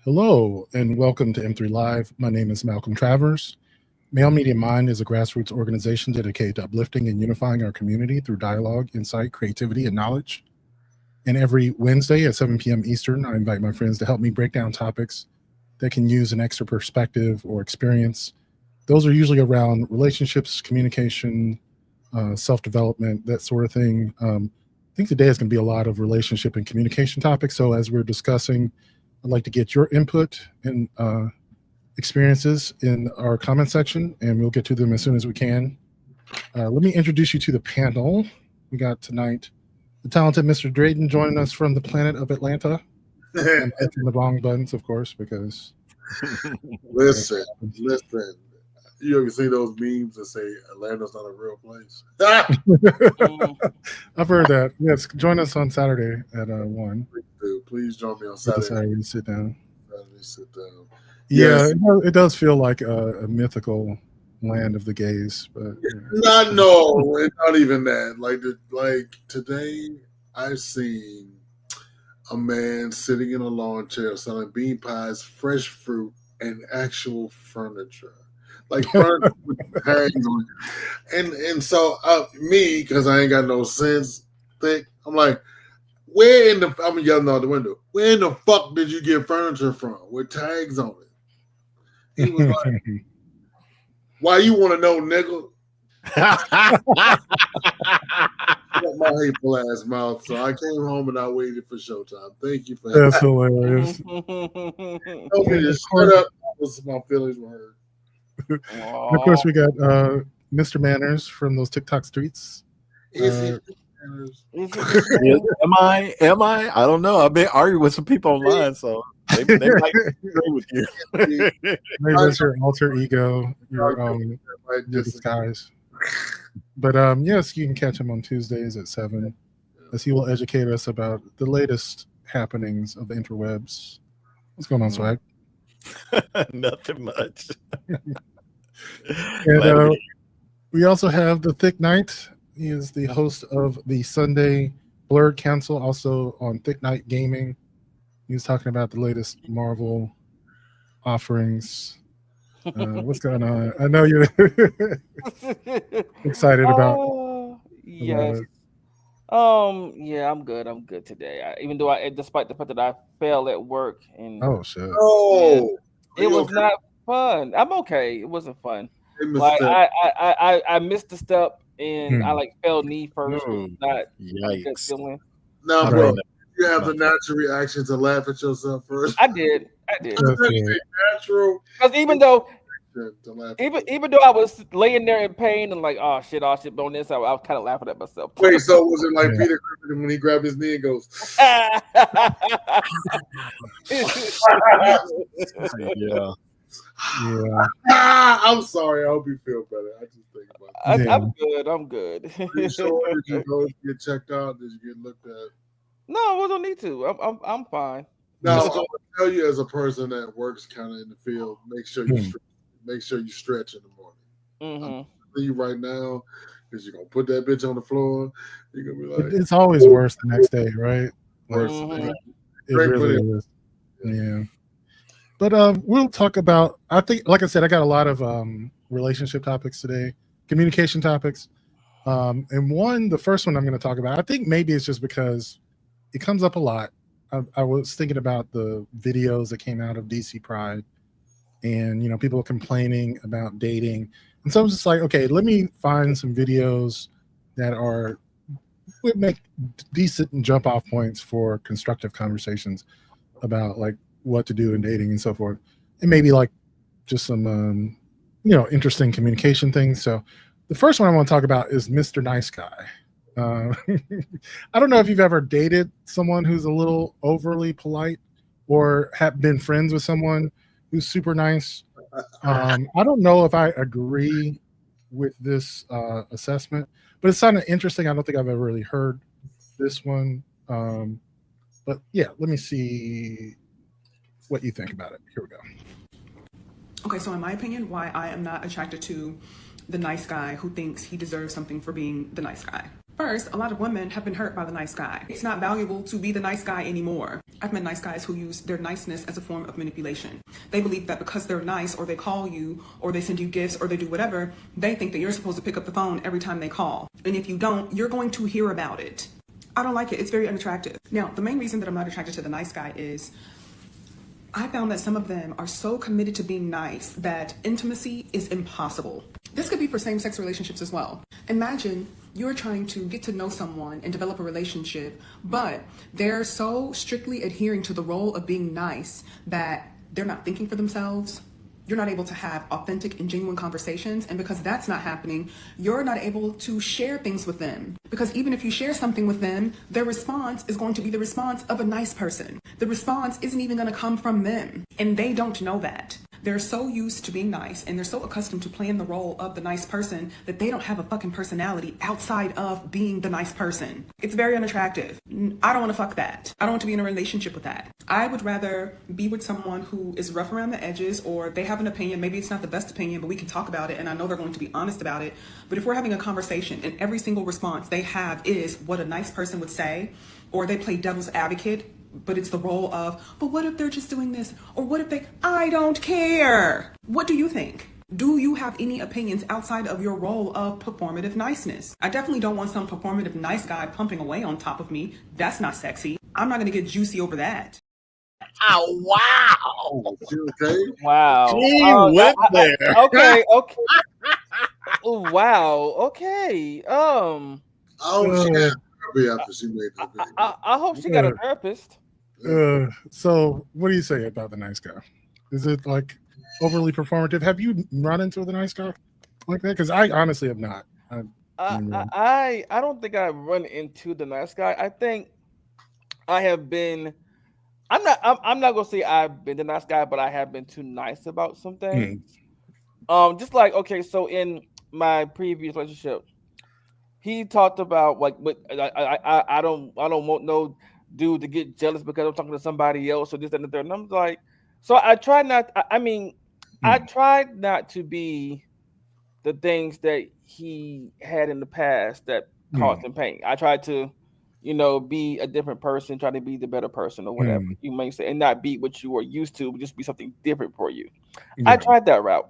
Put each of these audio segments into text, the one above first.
Hello, and welcome to M3 Live. My name is Malcolm Travers. Male Media Mind is a grassroots organization dedicated to uplifting and unifying our community through dialogue, insight, creativity, and knowledge. And every Wednesday at 7 p.m. Eastern, I invite my friends to help me break down topics that can use an extra perspective or experience. Those are usually around relationships, communication, self development, that sort of thing. I think today is going to be a lot of relationship and communication topics. So, as we're discussing, I'd like to get your input and experiences in our comment section, and we'll get to them as soon as we can. Let me introduce you to the panel. We got tonight the talented Mr. Drayton joining us from the planet of Atlanta. I'm pressing the wrong buttons, of course, because listen. You ever see those memes that say Atlanta's not a real place? I've heard that. Yes, join us on Saturday at 1. Please join me on Saturday. Sit down. Yes. Yeah, it does feel like a mythical land of the gays, but no, it's not even that. Like today, I've seen a man sitting in a lawn chair selling bean pies, fresh fruit, and actual furniture. Like furniture with tags on it. And so me, because I ain't got no sense, I'm like, I'm yelling out the window. Where in the fuck did you get furniture from with tags on it? He was like, why you want to know, nigga? My hateful ass mouth. So I came home and I waited for showtime. Thank you for that's hilarious. Tell me to shut up. My feelings were hurt. And of course, we got Mr. Manners from those TikTok streets. Am I? I don't know. I've been arguing with some people online, so they might agree with you. Maybe that's your alter ego, your disguise. But yes, you can catch him on Tuesdays at 7, as he will educate us about the latest happenings of the interwebs. What's going on, Swag? Nothing much. And we also have the Thick Knight. He is the host of the Sunday Blurred Council, also on Thick Knight Gaming. He's talking about the latest Marvel offerings. What's going on? I know you're excited about. Yes. Yeah, I'm good. I'm good today. Even though despite the fact that I failed at work and shit. It was not fun. I'm okay. It wasn't fun. Like I missed a step and I fell knee first. Not a good feeling. Now, bro, you have the natural reaction to laugh at yourself first. I did. Natural. Because even though I was laying there in pain and like, oh shit, on this, I was kind of laughing at myself. Wait, so was it like Peter Griffin when he grabbed his knee and goes? Yeah. I'm sorry. I hope you feel better. I just think about it. I'm good. Are you sure? Did you go get checked out? Did you get looked at? No, I don't need to. I'm fine. Now, I'm gonna tell you as a person that works kind of in the field, make sure you stretch in the morning. I'm telling you right now, because you're gonna put that bitch on the floor. You're gonna be like, it's always worse the next day, right? Worse. It really is. Yeah. But we'll talk about, I think, like I said, I got a lot of relationship topics today, communication topics. And the first one I'm going to talk about, I think maybe it's just because it comes up a lot. I was thinking about the videos that came out of DC Pride and, people complaining about dating. And so I was just like, okay, let me find some videos that would make decent jump off points for constructive conversations about what to do in dating and so forth, and maybe just some interesting communication things. So the first one I want to talk about is Mr. Nice Guy. I don't know if you've ever dated someone who's a little overly polite or have been friends with someone who's super nice. I don't know if I agree with this assessment, but it sounded interesting. I don't think I've ever really heard this one. But yeah, let me see what you think about it. Here we go. Okay, so in my opinion, why I am not attracted to the nice guy who thinks he deserves something for being the nice guy. First, a lot of women have been hurt by the nice guy. It's not valuable to be the nice guy anymore. I've met nice guys who use their niceness as a form of manipulation. They believe that because they're nice, or they call you, or they send you gifts, or they do whatever, they think that you're supposed to pick up the phone every time they call. And if you don't, you're going to hear about it. I don't like it. It's very unattractive. Now, the main reason that I'm not attracted to the nice guy is I found that some of them are so committed to being nice that intimacy is impossible. This could be for same-sex relationships as well. Imagine you're trying to get to know someone and develop a relationship, but they're so strictly adhering to the role of being nice that they're not thinking for themselves. You're not able to have authentic and genuine conversations. And because that's not happening, you're not able to share things with them. Because even if you share something with them, their response is going to be the response of a nice person. The response isn't even going to come from them. And they don't know that. They're so used to being nice and they're so accustomed to playing the role of the nice person that they don't have a fucking personality outside of being the nice person. It's very unattractive. I don't want to fuck that. I don't want to be in a relationship with that. I would rather be with someone who is rough around the edges, or they have an opinion. Maybe it's not the best opinion, but we can talk about it and I know they're going to be honest about it. But if we're having a conversation and every single response they have is what a nice person would say, or they play devil's advocate, but it's the role of, but what if they're just doing this? Or what if they, I don't care. What do you think? Do you have any opinions outside of your role of performative niceness? I definitely don't want some performative nice guy pumping away on top of me. That's not sexy. I'm not going to get juicy over that. Oh, wow. Okay. Wow. He went there. Okay. Oh, wow. Okay. Oh, she got therapy after she made that video. I hope she got a therapist. So what do you say about the nice guy? Is it like overly performative? Have you run into the nice guy like that? Because I honestly have not. I don't think I've run into the nice guy. I think I have been. I'm not gonna say I've been the nice guy, but I have been too nice about some things. Just like, okay, so in my previous relationship, he talked about like, but I don't want no dude to get jealous because I'm talking to somebody else or this and the third. And I'm like, so I try not. I tried not to be the things that he had in the past that caused him pain. I tried to, be a different person, try to be the better person or whatever you may say, and not be what you were used to, but just be something different for you. I tried that route.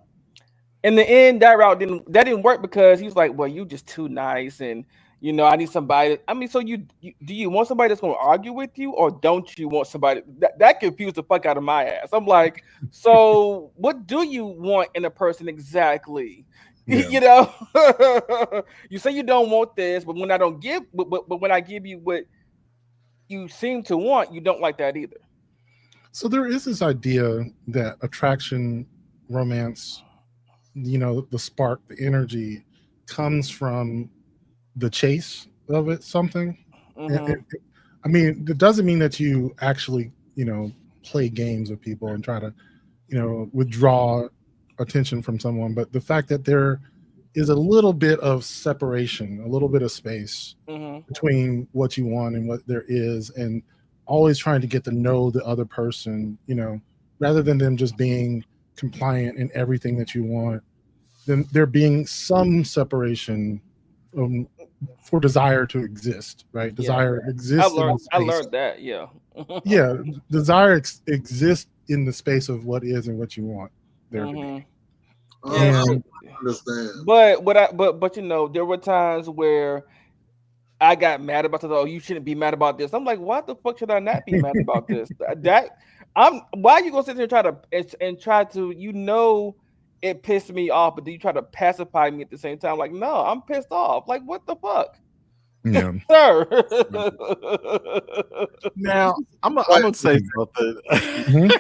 In the end, that route didn't work because he was like, well, you just too nice. And, I need somebody. So do you want somebody that's going to argue with you, or don't you want somebody that confused the fuck out of my ass? I'm like, so what do you want in a person exactly? Yeah. You say you don't want this, but when I don't give, but when I give you what you seem to want, you don't like that either. So there is this idea that attraction, romance, the spark, the energy comes from the chase of it, something. It doesn't mean that you actually, play games with people and try to, withdraw attention from someone, but the fact that there is a little bit of separation, a little bit of space between what you want and what there is, and always trying to get to know the other person, rather than them just being compliant in everything that you want, then there being some separation for desire to exist, right? Desire exists. I learned that, yeah. Yeah, desire exists in the space of what is and what you want there to be. Yeah, I understand. But there were times where I got mad about this. Oh, you shouldn't be mad about this. I'm like, why the fuck should I not be mad about this? Why are you gonna sit there and try to it pissed me off, but then you try to pacify me at the same time? Like, no, I'm pissed off. Like, what the fuck? Yeah. Sir. Now I'm gonna say something.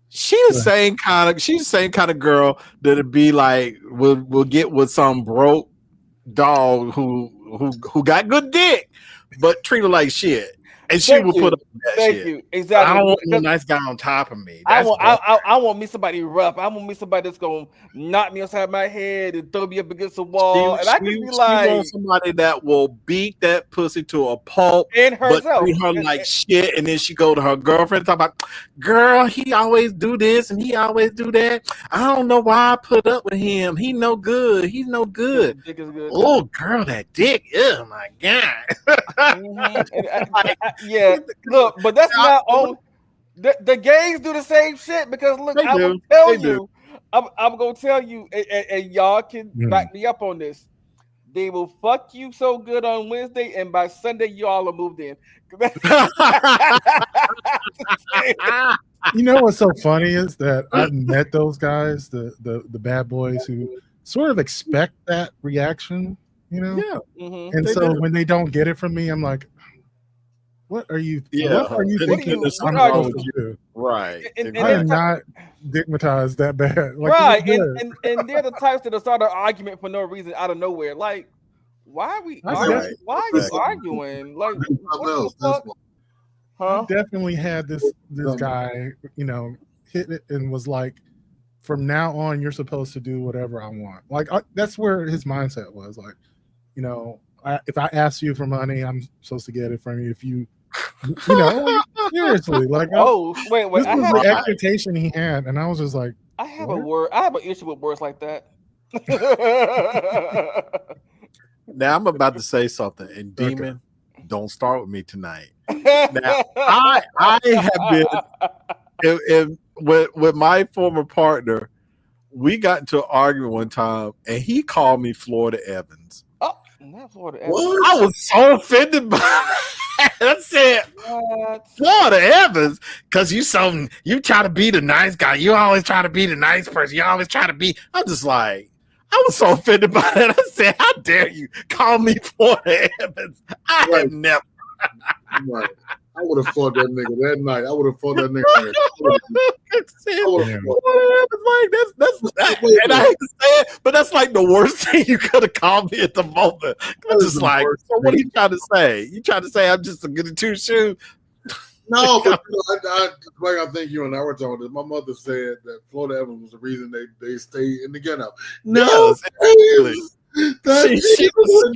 She's the same kind of girl that'd be like, we'll get with some broke dog who got good dick, but treat her like shit. And she will put up that Thank shit. you. Exactly. I don't want no nice guy on top of me. I want me somebody rough. I want me somebody that's gonna knock me upside my head and throw me up against the wall. And I can be like, she wants somebody that will beat that pussy to a pulp and but herself. treat her like shit. And then she go to her girlfriend and talk about, girl, he always do this and he always do that. I don't know why I put up with him. He no good. He's no good. Dick is good. Oh, girl, that dick. Oh my god. Yeah, look, but that's not on. The gays do the same shit because look, I'm gonna tell you, I'm gonna tell you, and y'all can back me up on this. They will fuck you so good on Wednesday, and by Sunday, you all are moved in. You know what's so funny is that I've met those guys, the bad boys who sort of expect that reaction, you know? Yeah. And so when they don't get it from me, I'm like, what are you thinking I'm supposed to do? Right. I am not stigmatized that bad. Like, right. And they're the types that start an argument for no reason out of nowhere. Like, why are we arguing? Why are you arguing? Like, what the fuck? I definitely had this guy, you know, hit it and was like, from now on, you're supposed to do whatever I want. Like, that's where his mindset was. Like, you know, if I ask you for money, I'm supposed to get it from you. If you know, seriously, like, wait, this was the expectation he had, and I was just like, I have an issue with words like that. Now I'm about to say something, and Demon, don't start with me tonight. Now I have been with my former partner. We got into an argument one time, and he called me Florida Evans. Oh, not Florida Evans. I was so offended by that. I said, what? Florida Evans, because you try to be the nice guy. You always try to be the nice person. You always try to be. I'm just like, I was so offended by that. I said, how dare you call me Florida Evans? I have never. Right. I would have fought that nigga that night. I would have fought that nigga. And I hate to say it, but that's like the worst thing you could have called me at the moment. I'm just like, so what are you trying to say? You trying to say I'm just a goody two shoe? No, but I think you and I were talking. My mother said that Florida Evans was the reason they stayed in the ghetto. No, yes, she was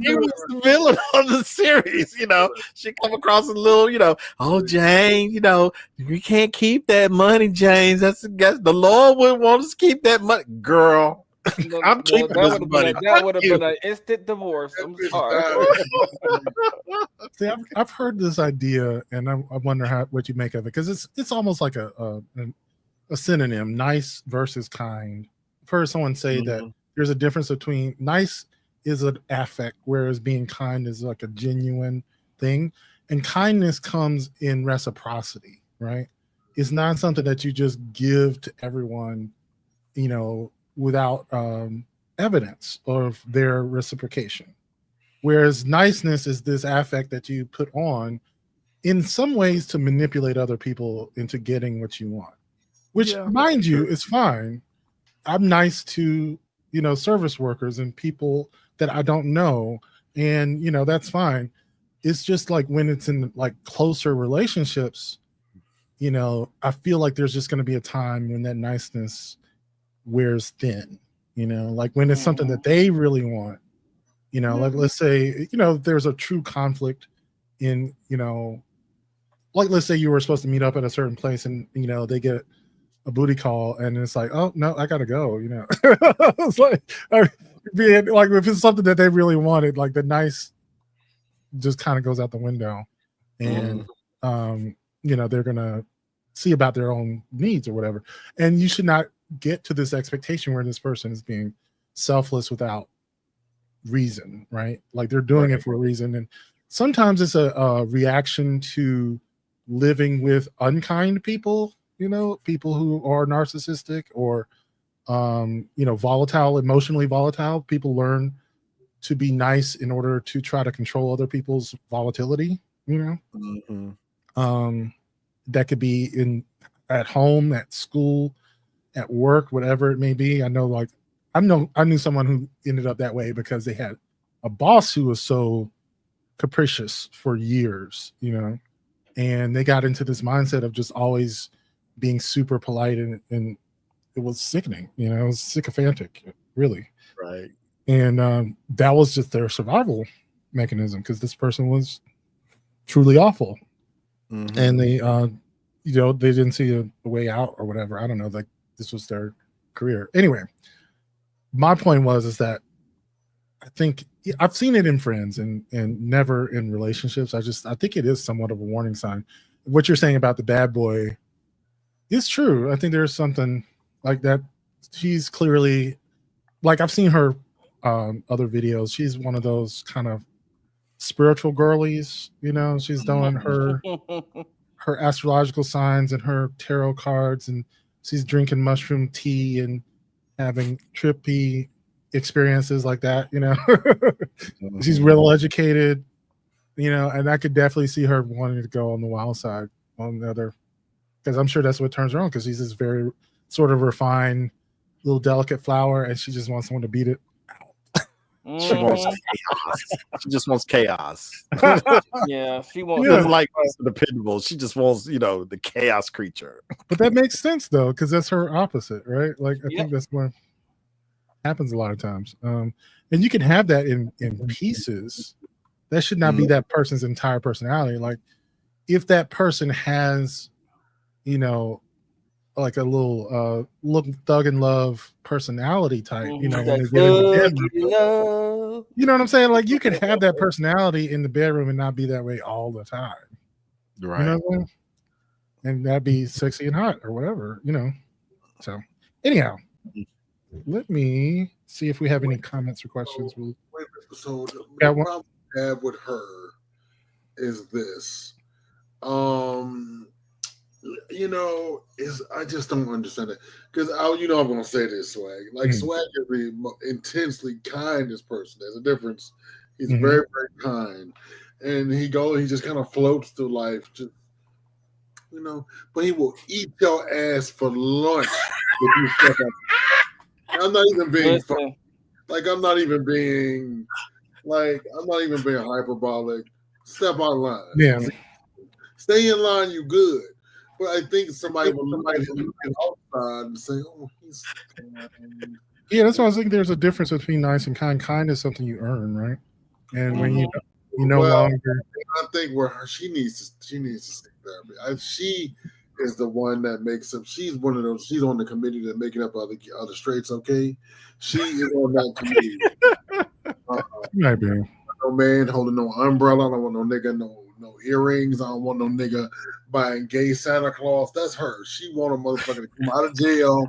the villain of the series, you know. She come across a little, you know, oh Jane, you know, you can't keep that money, James. That's the Lord would want us to keep that money, girl. I'm keeping this money. That would have been an instant divorce. I'm sorry. See, I've heard this idea, and I wonder what you make of it, because it's almost like a synonym, nice versus kind. I've heard someone say that there's a difference between nice is an affect, whereas being kind is like a genuine thing. And kindness comes in reciprocity, right? It's not something that you just give to everyone, you know, without evidence of their reciprocation. Whereas niceness is this affect that you put on in some ways to manipulate other people into getting what you want, which, mind you, is fine. I'm nice to, you know, service workers and people that I don't know, and, you know, that's fine. It's just like when it's in like closer relationships, you know, I feel like there's just going to be a time when that niceness wears thin, you know, like when it's something that they really want, you know, like let's say, you know, there's a true conflict in, you know, like let's say you were supposed to meet up at a certain place and, you know, they get a booty call and it's like, oh no, I gotta go, you know. It's like, being like, if it's something that they really wanted, like the nice just kind of goes out the window, and you know, they're gonna see about their own needs or whatever. And you should not get to this expectation where this person is being selfless without reason, right? Like they're doing it for a reason, and sometimes it's a reaction to living with unkind people, you know, people who are narcissistic or you know, volatile, emotionally volatile. People learn to be nice in order to try to control other people's volatility, you know. That could be at home, at school, at work, whatever it may be. I know, like, I knew someone who ended up that way because they had a boss who was so capricious for years, you know, and they got into this mindset of just always being super polite, and it was sickening. You know, it was sycophantic, really. Right. And that was just their survival mechanism because this person was truly awful, and they, you know, they didn't see a way out or whatever. I don't know. Like this was their career. Anyway, my point is that I think I've seen it in friends and never in relationships. I think it is somewhat of a warning sign. What you're saying about the bad boy is true. I think there's something like that. She's clearly, like, I've seen her other videos. She's one of those kind of spiritual girlies, you know. She's doing her astrological signs and her tarot cards, and she's drinking mushroom tea and having trippy experiences like that, you know. She's real educated, you know, and I could definitely see her wanting to go on the wild side on the other, because I'm sure that's what turns her on, because she's this very sort of refined little delicate flower, and she just wants someone to beat it out. She wants chaos. She just wants chaos. Yeah, she wants. She doesn't like dependable. She just wants, you know, the chaos creature. But that makes sense though, because that's her opposite, right? Like I think that's what happens a lot of times. And you can have that in pieces. That should not be that person's entire personality. Like if that person has, you know, like a little look thug and love personality type, you know, when they get in the bedroom, you know what I'm saying? Like you can have that personality in the bedroom and not be that way all the time. Right. You know what I mean? And that'd be sexy and hot or whatever, you know. So anyhow, let me see if we have any comments or questions. So the problem I have with her is this. You know, I just don't understand it, because you know I'm gonna say this, Swag. Like Swag is the intensely kindest person. There's a difference. He's very, very kind, and he just kind of floats through life, just, you know. But he will eat your ass for lunch if you step up. I'm not even being funny. Like I'm not even being hyperbolic. Step out of line. Yeah. Stay in line. You good. But I think somebody will look at him outside and say, "Oh, he's." Yeah, that's why I was thinking. There's a difference between nice and kind. Kind is something you earn, right? And when you no longer, I think she needs to seek therapy. She is the one that makes up. She's one of those. She's on the committee that making up other straights. Okay, she is on that committee. Might be. No man holding no umbrella. I don't want no nigga no earrings. I don't want no nigga buying gay Santa Claus. That's her. She want a motherfucker to come out of jail,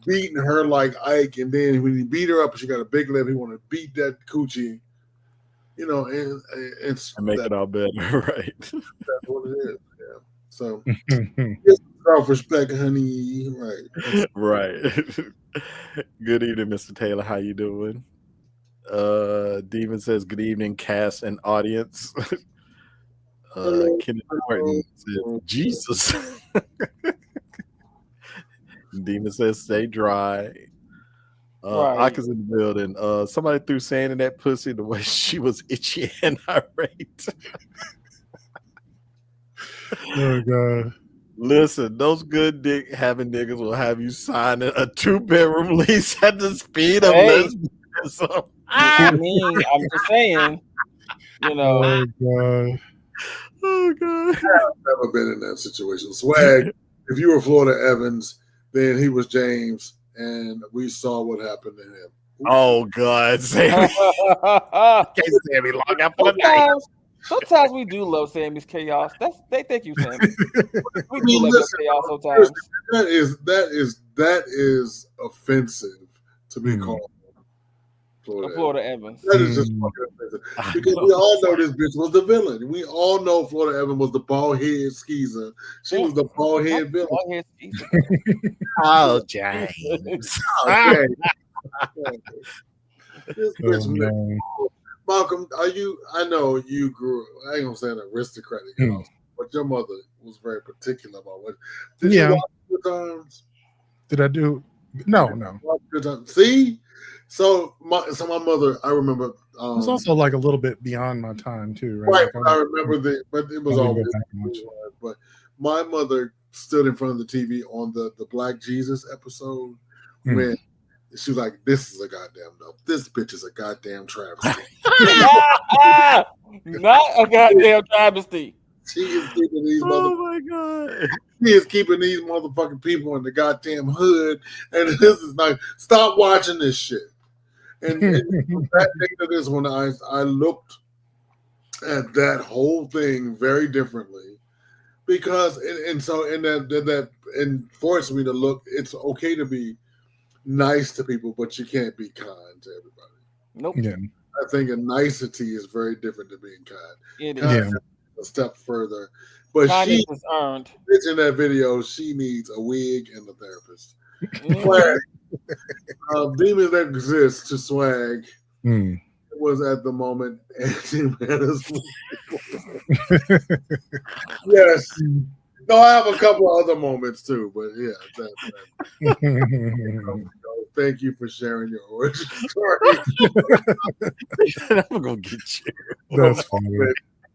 beating her like Ike, and then when he beat her up, she got a big lip. He want to beat that coochie, you know, and make it all better, right? That's what it is. Yeah. So self-respect, honey. Right. Right. Good evening, Mr. Taylor. How you doing? Demon says good evening, cast and audience. Kenneth Martin says Jesus. Demon says stay dry. Aka's in the building. Somebody threw sand in that pussy the way she was itchy and irate. Oh God. Listen, those good dick having niggas will have you sign a 2-bedroom lease at the speed of lesbianism. I mean, I'm just saying, you know. Oh God. Oh God. I've never been in that situation. Swag, if you were Florida Evans, then he was James, and we saw what happened to him. Oh God, Sammy. Can't Sammy long out for the night. Sometimes we do love Sammy's chaos. Thank you, Sammy. We do love your chaos sometimes. That is offensive to be called Florida Evans. That is just fucking offensive. Because we all know this bitch was the villain. We all know Florida Evans was the bald head skeezer. She was the bald head villain. Bald head skeezer. Oh, James. Okay. This bitch, Malcolm, I know you grew, I ain't gonna say an aristocratic house, but your mother was very particular about what. Did you watch Good Times? Did I do? No. See, so my mother, I remember. It was also like a little bit beyond my time too, Right. right? Like, I remember but it was I didn't always. go back much. But my mother stood in front of the TV on the Black Jesus episode when she was like, "This is a goddamn dope. This bitch is a goddamn travesty." Not a goddamn travesty. She is keeping these my god! She is keeping these motherfucking people in the goddamn hood, and this is like, stop watching this shit. And that thing to this one, I looked at that whole thing very differently because, that forced me to look. It's okay to be nice to people, but you can't be kind to everybody. Nope. Yeah. I think a nicety is very different than being kind. It is. Kind a step further. But kindness is earned. In that video, she needs a wig and a therapist. Demons that exist to swag was at the moment yes. No, I have a couple of other moments too, but yeah. Thank you for sharing your origin story. I'm gonna get you. That's funny.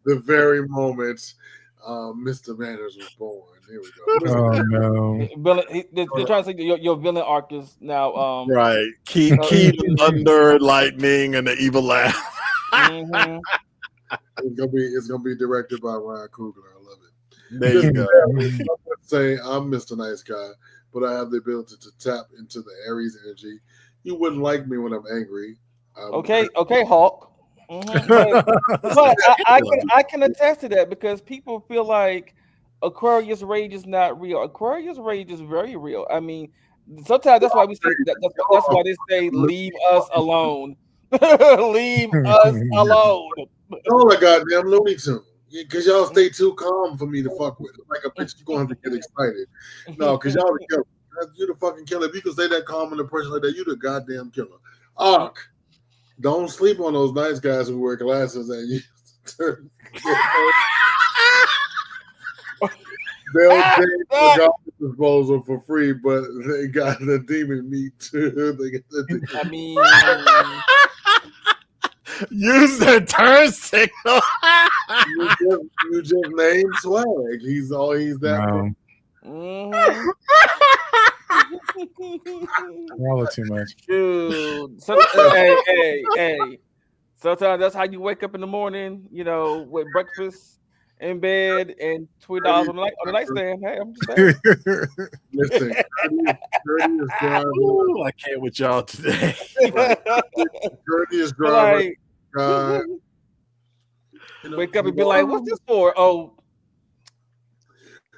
The very moment Mr. Manners was born. Here we go. Oh no! They're trying to say your villain arc is now right. Keep thunder, lightning, and the evil laugh. It's gonna be directed by Ryan Coogler. I love it. There you go. Say I'm Mr. Nice Guy, but I have the ability to tap into the Aries energy. You wouldn't like me when I'm angry. Okay, Hulk. But I can attest to that because people feel like Aquarius rage is not real. Aquarius rage is very real. I mean, sometimes that's why we say that's why they say leave us alone. Leave us alone. Oh my goddamn Looney Tune. Because y'all stay too calm for me to fuck with. Like a bitch, you're going to get excited. No, because y'all the killer. You the fucking killer. If you can stay that calm in a person like that, you the goddamn killer. Ark. Don't sleep on those nice guys who wear glasses and you they'll take the garbage disposal for free, but they got the demon meat too. I mean, use the turn signal. you just named Swag. He's that. Wow. Swallow too much. Dude. Hey. Sometimes that's how you wake up in the morning, with breakfast in bed and $20 on the nightstand. Hey, I'm just saying. Listen, Ooh, I can't with y'all today. Courteous driver. Wake up and be like, "What's this for?" Oh.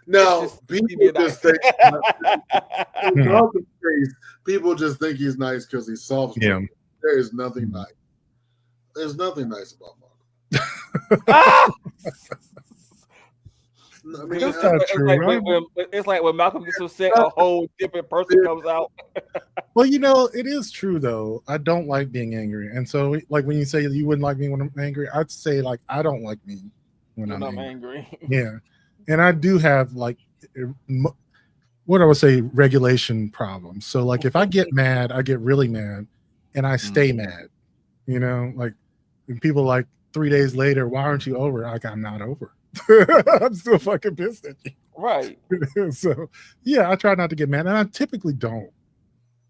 No, people just think people just think he's nice because he's soft. Yeah. There is nothing nice. There's nothing nice about Ah! I mean, that's not true. It's like when Malcolm gets upset, a whole different person comes out. Well, it is true though. I don't like being angry, and so like when you say you wouldn't like me when I'm angry, I'd say like I don't like me when I'm angry. Yeah, and I do have like what I would say regulation problems. So like if I get mad, I get really mad, and I stay mad. Like and people like 3 days later, why aren't you over? Like I'm not over. I'm still fucking pissed at you. Right. So yeah, I try not to get mad, and I typically don't.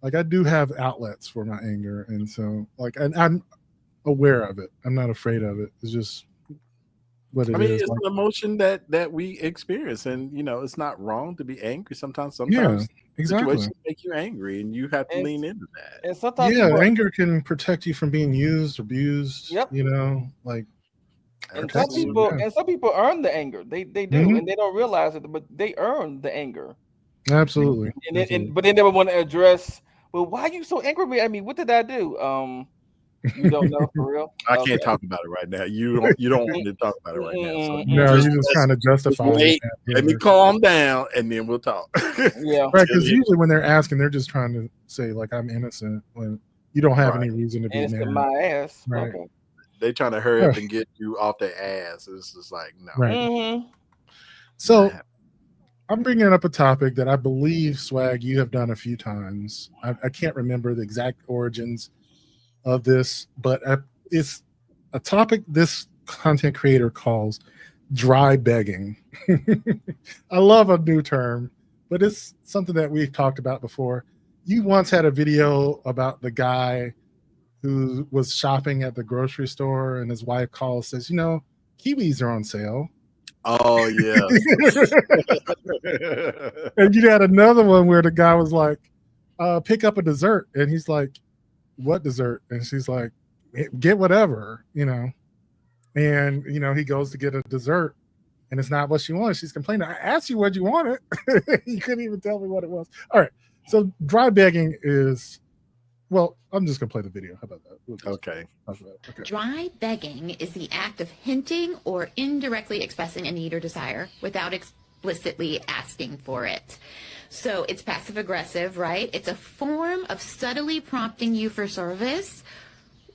Like I do have outlets for my anger, and so like, and I'm aware of it. I'm not afraid of it. It's just what it is. It's an emotion that we experience, and it's not wrong to be angry. Sometimes situations make you angry, and you have to lean into that. And sometimes anger can protect you from being used, abused. Yep. Like. And some people earn the anger. They do, and they don't realize it, but they earn the anger. Absolutely. But they never want to address. Well, why are you so angry with me? I mean, what did I do? You don't know for real. I can't talk about it right now. You don't want to talk about it right now. So no, you're just trying to justify it. Let me calm down, and then we'll talk. Yeah, right. Because usually when they're asking, they're just trying to say like I'm innocent when you don't have any reason to be mad. My ass. Right. Okay. They trying to hurry up and get you off their ass. It's just like no. Right. So I'm bringing up a topic that I believe, Swag, you have done a few times. I can't remember the exact origins of this, but it's a topic this content creator calls dry begging. I love a new term, but it's something that we've talked about before. You once had a video about the guy who was shopping at the grocery store and his wife calls, says, kiwis are on sale. Oh, yeah. And you had another one where the guy was like, pick up a dessert. And he's like, what dessert? And she's like, get whatever, And, he goes to get a dessert and it's not what she wanted. She's complaining. I asked you what you wanted. You couldn't even tell me what it was. All right. So dry begging is, well, I'm just going to play the video. How about that? Okay. Okay. Dry begging is the act of hinting or indirectly expressing a need or desire without explicitly asking for it. So it's passive aggressive, right? It's a form of subtly prompting you for service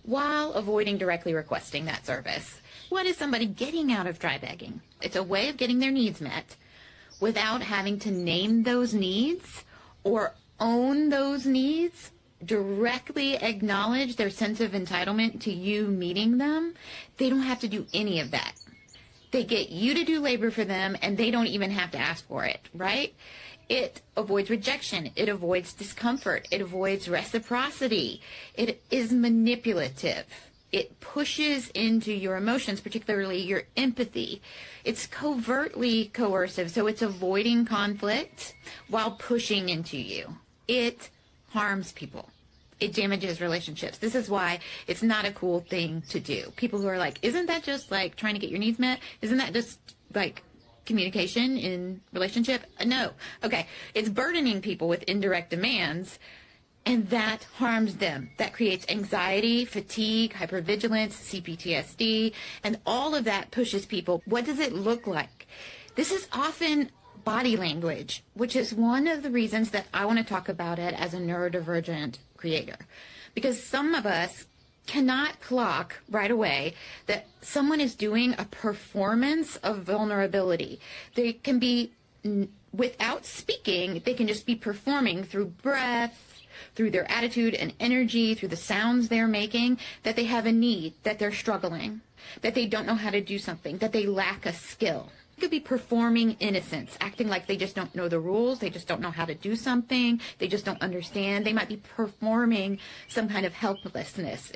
while avoiding directly requesting that service. What is somebody getting out of dry begging? It's a way of getting their needs met without having to name those needs or own those needs, directly acknowledge their sense of entitlement to you meeting them. They don't have to do any of that. They get you to do labor for them and they don't even have to ask for it, right? It avoids rejection. It avoids discomfort. It avoids reciprocity. It is manipulative. It pushes into your emotions, particularly your empathy. It's covertly coercive, so it's avoiding conflict while pushing into you. It harms people. It damages relationships. This is why it's not a cool thing to do. People who are like, isn't that just like trying to get your needs met? Isn't that just like communication in relationship? No. Okay. It's burdening people with indirect demands, and that harms them. That creates anxiety, fatigue, hypervigilance, CPTSD, and all of that pushes people. What does it look like? This is often body language, which is one of the reasons that I want to talk about it as a neurodivergent creator. Because some of us cannot clock right away that someone is doing a performance of vulnerability. They can be, without speaking, they can just be performing through breath, through their attitude and energy, through the sounds they're making, that they have a need, that they're struggling, that they don't know how to do something, that they lack a skill. It could be performing innocence, acting like they just don't know the rules, they just don't know how to do something, they just don't understand. They might be performing some kind of helplessness.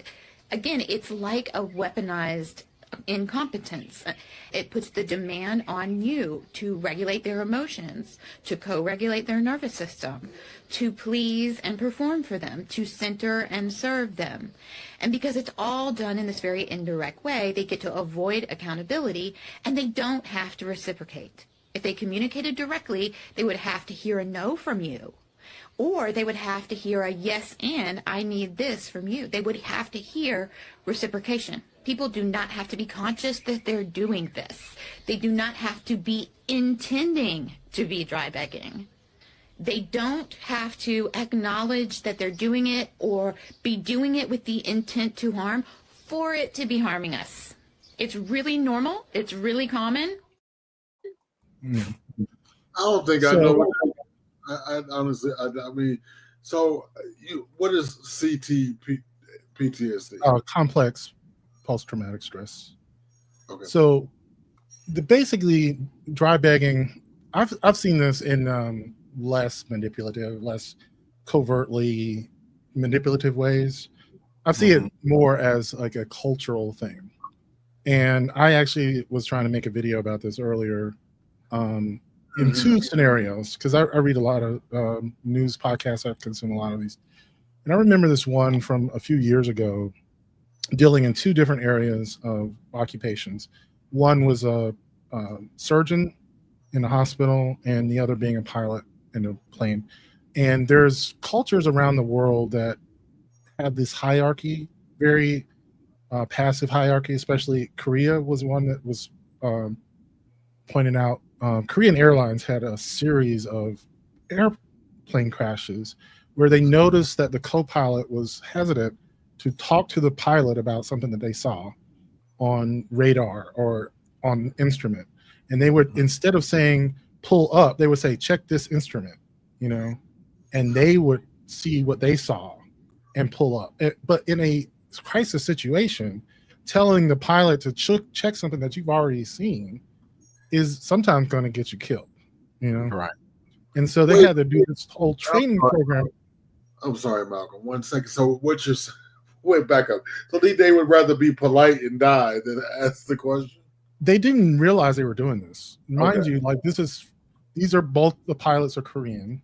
Again, it's like a weaponized incompetence. It puts the demand on you to regulate their emotions, to co-regulate their nervous system, to please and perform for them, to center and serve them. And because it's all done in this very indirect way, they get to avoid accountability and they don't have to reciprocate. If they communicated directly, they would have to hear a no from you. Or they would have to hear a yes and I need this from you. They would have to hear reciprocation. People do not have to be conscious that they're doing this. They do not have to be intending to be dry begging. They don't have to acknowledge that they're doing it or be doing it with the intent to harm for it to be harming us. It's really normal. It's really common. I don't think I know. I honestly, I mean, so what is PTSD? Complex post-traumatic stress. Okay. So basically dry begging, I've seen this in less manipulative, less covertly manipulative ways. I see it more as like a cultural thing. And I actually was trying to make a video about this earlier in two scenarios, because I read a lot of news podcasts. I consume a lot of these. And I remember this one from a few years ago dealing in two different areas of occupations. One was a surgeon in a hospital and the other being a pilot in a plane. And there's cultures around the world that have this hierarchy, very passive hierarchy, especially Korea was one that was pointed out. Korean Airlines had a series of airplane crashes where they noticed that the co-pilot was hesitant to talk to the pilot about something that they saw on radar or on instrument. And they would, instead of saying, pull up, they would say, check this instrument, you know, and they would see what they saw and pull up. But in a crisis situation, telling the pilot to check something that you've already seen is sometimes going to get you killed, you know? Right. And so they had to do this whole training program. I'm sorry, Malcolm. 1 second. So what you're wait, back up. So they would rather be polite and die than ask the question. They didn't realize they were doing this. Mind you, like these are both the pilots are Korean.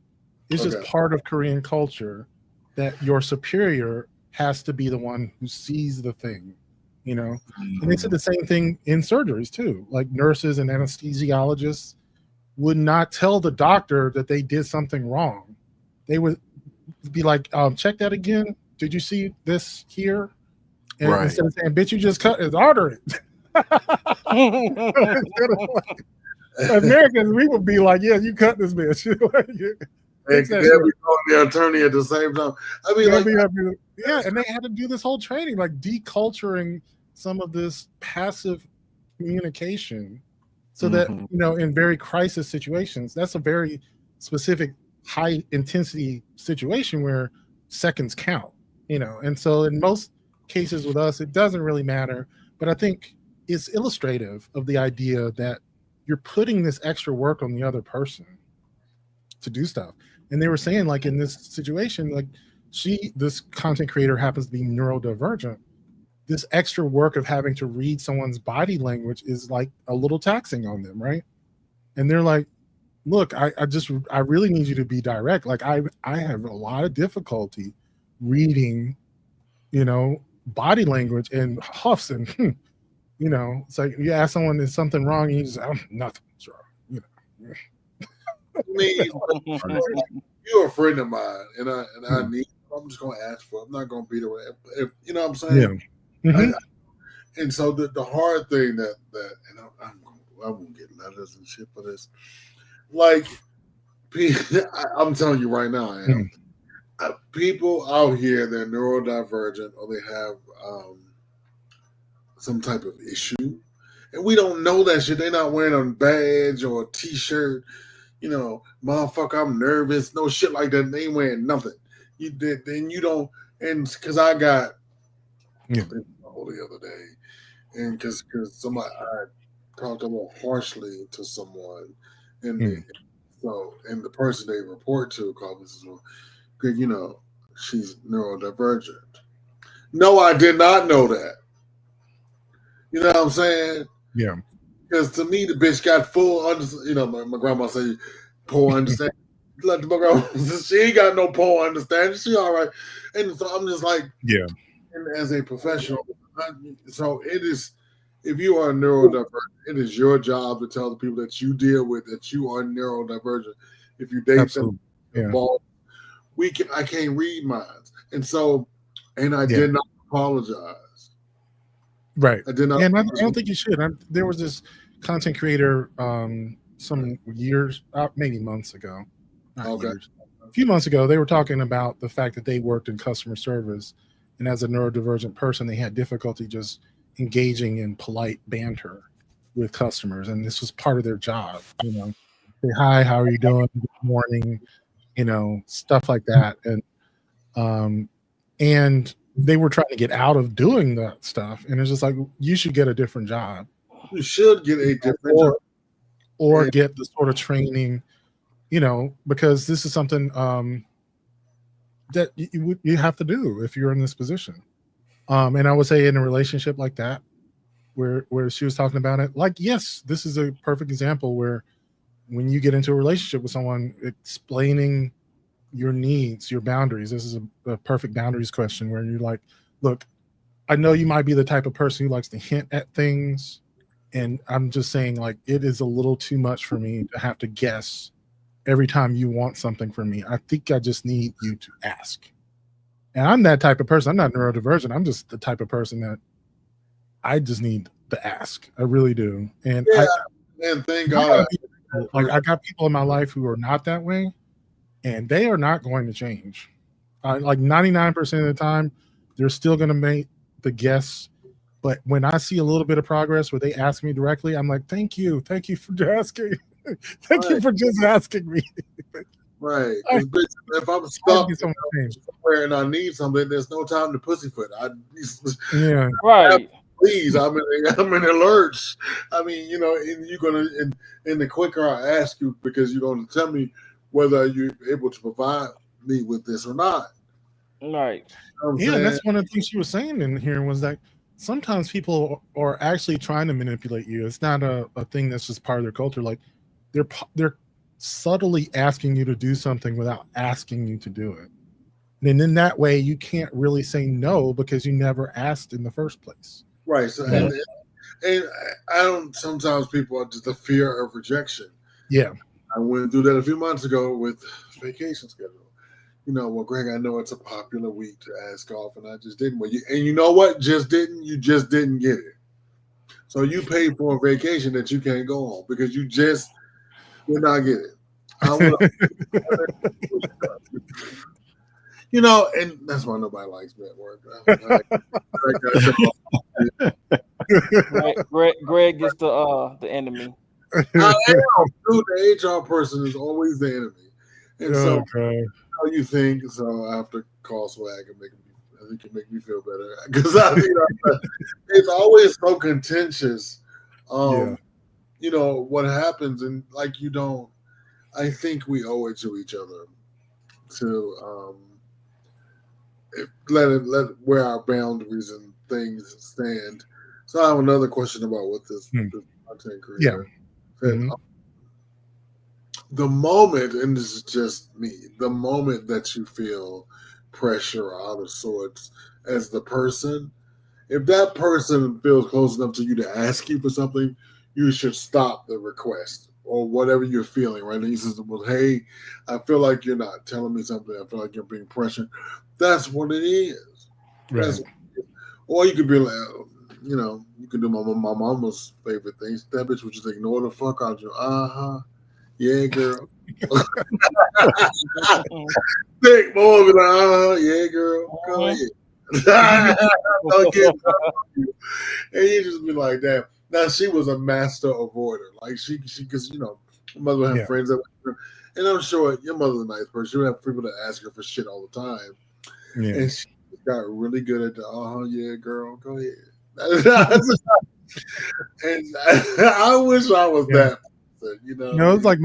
It's just part of Korean culture that your superior has to be the one who sees the thing, you know. And they said the same thing in surgeries too. Like nurses and anesthesiologists would not tell the doctor that they did something wrong. They would be like, check that again. Did you see this here? And instead of saying, bitch, you just cut his artery. Americans, we would be like, yeah, you cut this bitch. And they'll be calling the attorney at the same time. I mean, and they had to do this whole training, like deculturing some of this passive communication so that, you know, in very crisis situations, that's a very specific high intensity situation where seconds count, you know. And so in most cases with us, it doesn't really matter. But I think it's illustrative of the idea that you're putting this extra work on the other person to do stuff. And they were saying, like, in this situation, like this content creator happens to be neurodivergent. This extra work of having to read someone's body language is like a little taxing on them, right? And they're like, look, I really need you to be direct. Like I have a lot of difficulty reading, you know, body language and huffs and, you know, it's like you ask someone is something wrong, and you just nothing's wrong, you know. I mean, you're a friend of mine, and I need. I'm just gonna ask for it. I'm not gonna beat her. If you know what I'm saying. Yeah. And so the hard thing that and I won't get letters and shit for this. Like, I'm telling you right now, I am. People out here, they're neurodivergent or they have some type of issue, and we don't know that shit. They're not wearing a badge or a T-shirt. You know, motherfucker, I'm nervous. No shit like that. They ain't wearing nothing. Then you don't. And because I got the other day, and because somebody I talked a little harshly to someone, and so the person they report to called me as well. You know, she's neurodivergent. No, I did not know that. You know what I'm saying? Yeah. Because to me, the bitch got full understanding. You know, my grandma say, "Poor understanding." Let my grandma, she ain't got no poor understanding. She all right. And so I'm just like, yeah. And as a professional, so it is. If you are neurodivergent, it is your job to tell the people that you deal with that you are neurodivergent. If you date them, I can't read minds, and so, and I did not apologize. Right. I did not. And I don't think you should. There was this content creator some years, maybe months ago. Years, a few months ago, they were talking about the fact that they worked in customer service, and as a neurodivergent person, they had difficulty just engaging in polite banter with customers, and this was part of their job. You know, say hi, how are you doing? Good morning. You know, stuff like that, and they were trying to get out of doing that stuff, and it's just like, you should get a different job. You should get a different job, or get the sort of training, you know, because this is something that you have to do if you're in this position. And I would say in a relationship like that, where she was talking about it, like, yes, this is a perfect example where when you get into a relationship with someone, explaining your needs, your boundaries. This is a perfect boundaries question where you're like, look, I know you might be the type of person who likes to hint at things, and I'm just saying, like, it is a little too much for me to have to guess every time you want something from me. I think I just need you to ask. And I'm that type of person. I'm not neurodivergent. I'm just the type of person that I just need to ask. I really do. And thank God. Like, I got people in my life who are not that way, and they are not going to change. Like 99% of the time, they're still going to make the guess. But when I see a little bit of progress where they ask me directly, I'm like, thank you for asking. Thank you for just asking me. Right. Because if I'm stuck somewhere and I need something, there's no time to pussyfoot. Yeah. Right. Please, I'm in a lurch. I mean, and you're gonna and the quicker I ask you, because you're gonna tell me whether you're able to provide me with this or not. Right. Yeah, and that's one of the things she was saying in here was that sometimes people are actually trying to manipulate you. It's not a thing that's just part of their culture. Like they're subtly asking you to do something without asking you to do it. And in that way, you can't really say no because you never asked in the first place. Right. So, and I don't. Sometimes people are just the fear of rejection. Yeah. I went through that a few months ago with vacation schedule. Well, Greg, I know it's a popular week to ask off, and I just didn't. And you know what? You just didn't get it. So you paid for a vacation that you can't go on because you did not get it. And that's why nobody likes me at work. Greg gets the enemy. I am. Dude, the HR person is always the enemy. And so how you think? So after call swag and it can make me feel better because it's always so contentious. What happens, and like I think we owe it to each other to let where our boundaries and things stand. So I have another question about what this content creator said. The moment, and this is just me, the moment that you feel pressure or out of sorts as the person, if that person feels close enough to you to ask you for something, you should stop the request or whatever you're feeling, right? And he says, well, hey, I feel like you're not telling me something. I feel like you're being pressured. That's what it is. Right. Or you could be like, you could do my mama's favorite things. That bitch would just ignore the fuck out of you. Yeah, girl. Thick boy be like, yeah, girl. Go ahead. And you just be like, damn. Now she was a master avoider. Like she because my mother would have friends that were, and I'm sure your mother's a nice person. She would have people that ask her for shit all the time. Yeah. And she got really good at the yeah, girl, go ahead. And I wish I was that person, it's like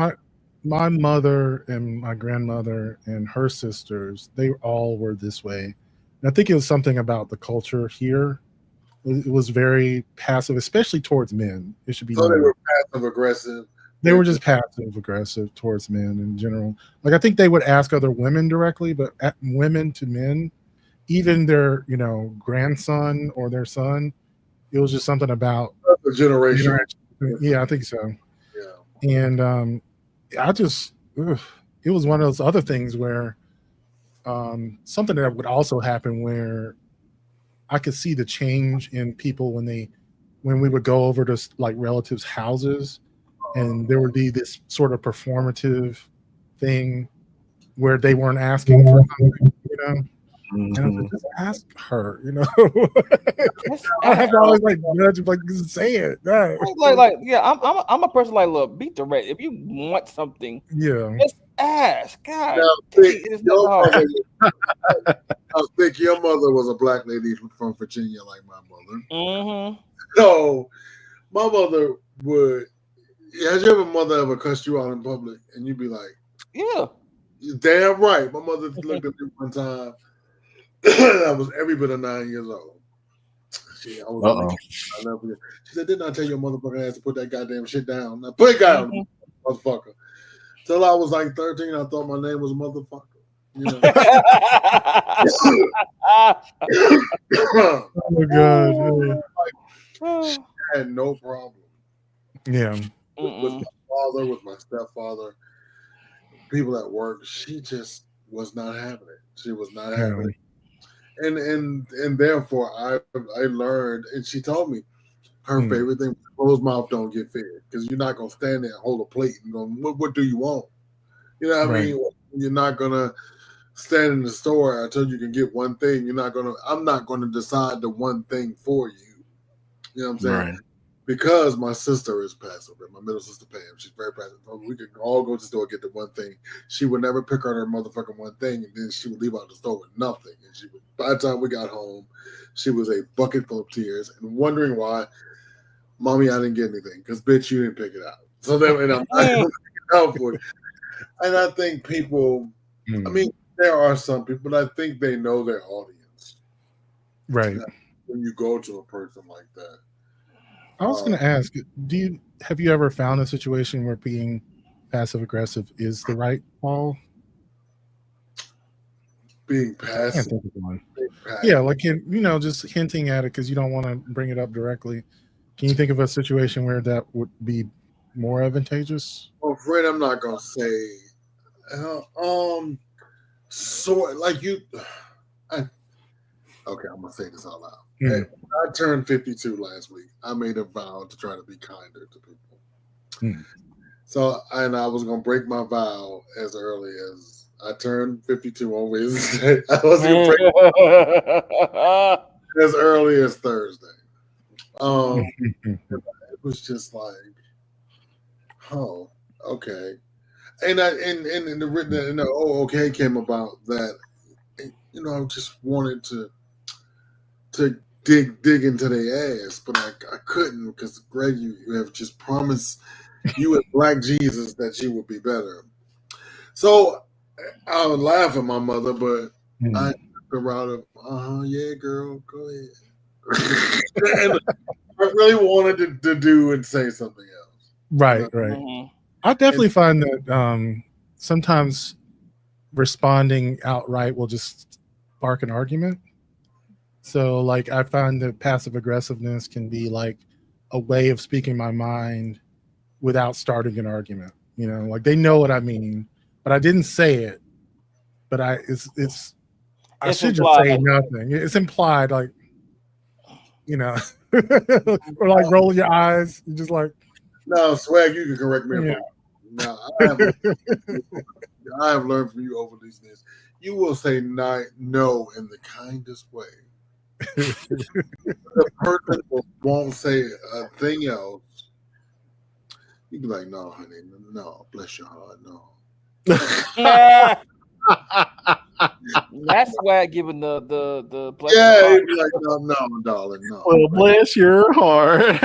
my mother and my grandmother and her sisters, they all were this way. And I think it was something about the culture here. It was very passive, especially towards men. It should be. So they were passive aggressive. They were just passive aggressive towards men in general. Like I think they would ask other women directly, but women to men, even their grandson or their son, it was just something about the generation. Yeah, I think so. Yeah, and it was one of those other things where something that would also happen where I could see the change in people when we would go over to like relatives' houses, and there would be this sort of performative thing where they weren't asking for something, And I was like, just ask her, I have to always like nudge, like say it. No. I'm a person like, look, be direct. If you want something, just ask. God, it's not hard. I think your mother was a black lady from Virginia, like my mother. Mm-hmm. So my mother would. Has your mother ever cussed you out in public, and you'd be like, "Yeah, you're damn right." My mother looked at me one time. I was every bit of 9 years old. She said, "Didn't I tell your motherfucking ass to put that goddamn shit down? Now put it down, motherfucker." Till I was like 13, I thought my name was motherfucker. Oh my god! She had no problem. Yeah, with my father, with my stepfather, people at work. She just was not having it. She was not having it, and therefore I learned. And she told me her favorite thing: closed mouth don't get fed, because you're not gonna stand there and hold a plate and go, "What do you want?" You know what I mean? You're not gonna stand in the store until you can get one thing. I'm not gonna decide the one thing for you. You know what I'm saying? Right. because my sister is passive, my middle sister Pam, she's very passive. We could all go to the store and get the one thing. She would never pick out her motherfucking one thing, and then she would leave out the store with nothing. And she would, by the time we got home, she was a bucket full of tears and wondering why, Mommy, I didn't get anything because bitch, you didn't pick it out. So then, and I'm picking it out for you. And I think people, I mean, there are some people, but I think they know their audience. Right. When you go to a person like that. I was going to ask, have you ever found a situation where being passive aggressive is the right call? Being passive. Yeah, like just hinting at it because you don't want to bring it up directly. Can you think of a situation where that would be more advantageous? Well, Fred, I'm not gonna say. So like you. Okay, I'm gonna say this out loud. Hey, I turned 52 last week. I made a vow to try to be kinder to people. So, and I was gonna break my vow as early as I turned 52 on Wednesday. I was gonna break as early as Thursday. It was just like, oh, okay. And the written, okay came about that. I just wanted to dig into their ass, but I couldn't because Greg, you have just promised you as Black Jesus that you would be better. So I would laugh at my mother, but I took the route of, yeah, girl, go ahead. And I really wanted to do and say something else. Right. I definitely find that sometimes responding outright will just spark an argument. So, like, I find that passive aggressiveness can be like a way of speaking my mind without starting an argument. Like they know what I mean, but I didn't say it. But I should just say nothing. It's implied, like, or like rolling your eyes. You're just like, no, Swag, you can correct me. No, I have learned from you over these days. You will say no in the kindest way. The person won't say a thing else. You be like, no, honey, no, bless your heart, no. That's why I giving the yeah, he'd be like, no, darling, no. Well, bless your heart.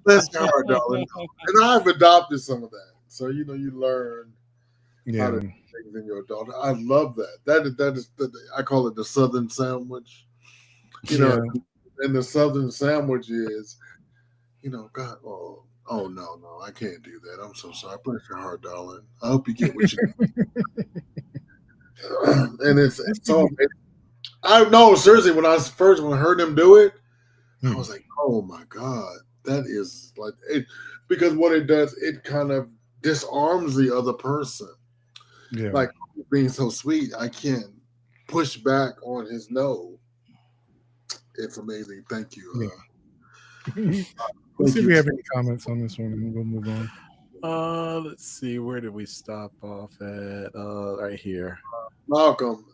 Bless your heart, darling. No. And I've adopted some of that. So you learn how to do things in your daughter. I love that. That is I call it the Southern sandwich. And the Southern sandwich is, God, oh no, I can't do that. I'm so sorry. Bless your heart, darling. I hope you get what you and it's so I know seriously when I heard him do it, I was like, oh my God, that is like it, because what it does, it kind of disarms the other person. Yeah. Like being so sweet, I can't push back on his no. It's amazing. Thank you. Let's see if we have any comments on this one and we'll move on. Let's see, where did we stop off at? Right here. Malcolm,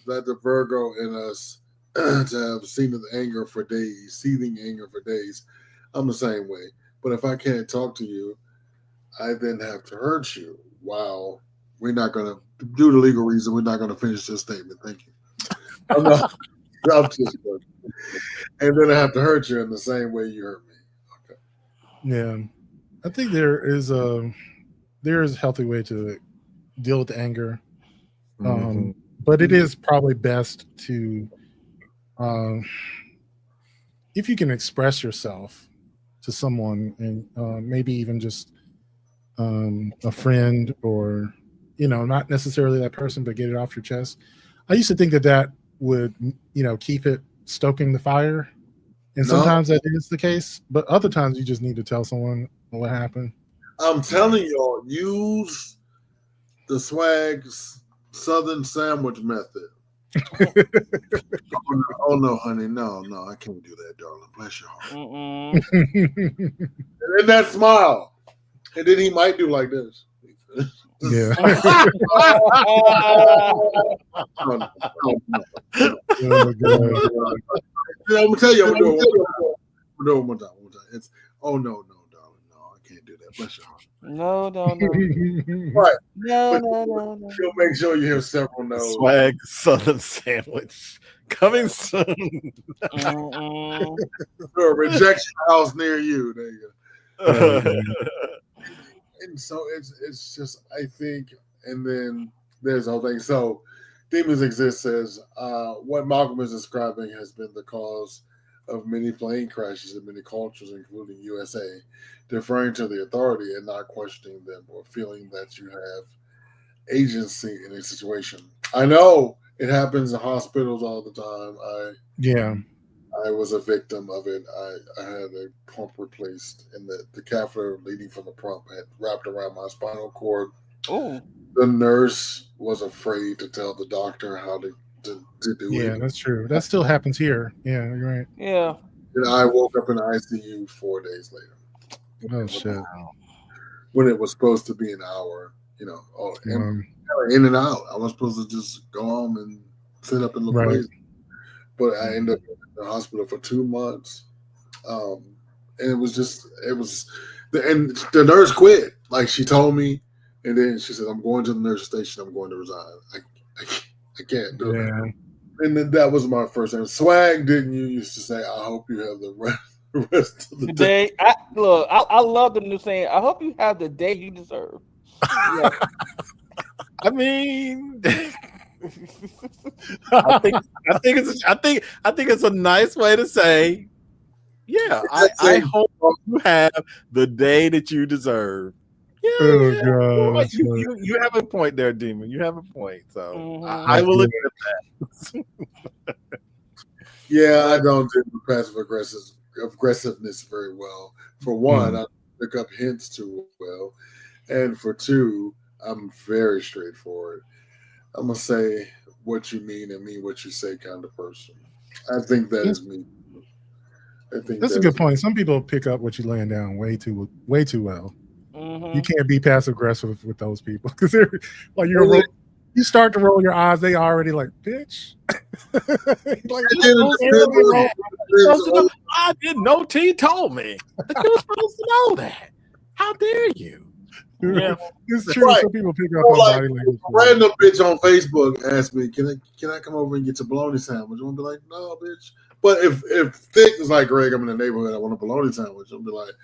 that the Virgo in us to have seen the anger for days, seething anger for days. I'm the same way. But if I can't talk to you, I then have to hurt you. Wow. We're not going to, due to legal reason, we're not going to finish this statement. Thank you. I'm just joking. And then I have to hurt you in the same way you hurt me. Okay. Yeah. I think there is a healthy way to deal with the anger. But it is probably best to, if you can express yourself to someone and maybe even just a friend or, not necessarily that person, but get it off your chest. I used to think that would, keep it stoking the fire. And sometimes that is the case, but other times you just need to tell someone what happened. I'm telling y'all, use the Swag's Southern sandwich method. Oh no, honey, no, I can't do that, darling. Bless your heart. And then that smile, and then he might do like this. Yeah. I'm gonna tell you, No, one time. It's no, darling, no, I can't do that. Bless your heart. No. Right. No. She'll make sure you have several no's. Swag Southern Sandwich coming soon. A rejection house near you. There you go. And so it's just, I think, and then there's the whole thing. So Demons Exist says what Malcolm is describing has been the cause of many plane crashes in many cultures, including USA, deferring to the authority and not questioning them or feeling that you have agency in a situation. I know it happens in hospitals all the time. I was a victim of it. I had a pump replaced, and the catheter leading from the pump had wrapped around my spinal cord. Oh. The nurse was afraid to tell the doctor how to do it. Yeah, that's true. That still happens here. Yeah, you're right. Yeah. And I woke up in the ICU 4 days later. Oh, shit. When it was supposed to be an hour, in and out. I was supposed to just go home and sit up and look crazy. But I ended up in the hospital for 2 months. And and the nurse quit. Like, she told me, and then she said, I'm going to the nurse station. I'm going to resign. I can't do it. And then that was my first time. Swag, didn't you used to say, I hope you have the rest of the day. I love the new saying, I hope you have the day you deserve. Yeah. I mean, I think it's a nice way to say, yeah, I hope you have the day that you deserve. Yeah, God, you have a point there, Demon. You have a point. So I will admit that. Yeah, I don't do the passive aggressiveness very well. For one, I pick up hints too well, and for two, I'm very straightforward. I'm gonna say what you mean and mean what you say kind of person. I think that is me. I think that's a good point. Some people pick up what you're laying down way too well. You can't be passive aggressive with those people because they're like you start to roll your eyes, they already like, bitch. I didn't know T told me that you were supposed to know that. How dare you? Yeah, it's true. Right. Some people pick up on body language. A random bitch on Facebook asked me, "Can I come over and get your bologna sandwich?" I'm gonna be like, "No, bitch." But if Thick is like, "Greg, I'm in the neighborhood. I want a bologna sandwich," I'll be like,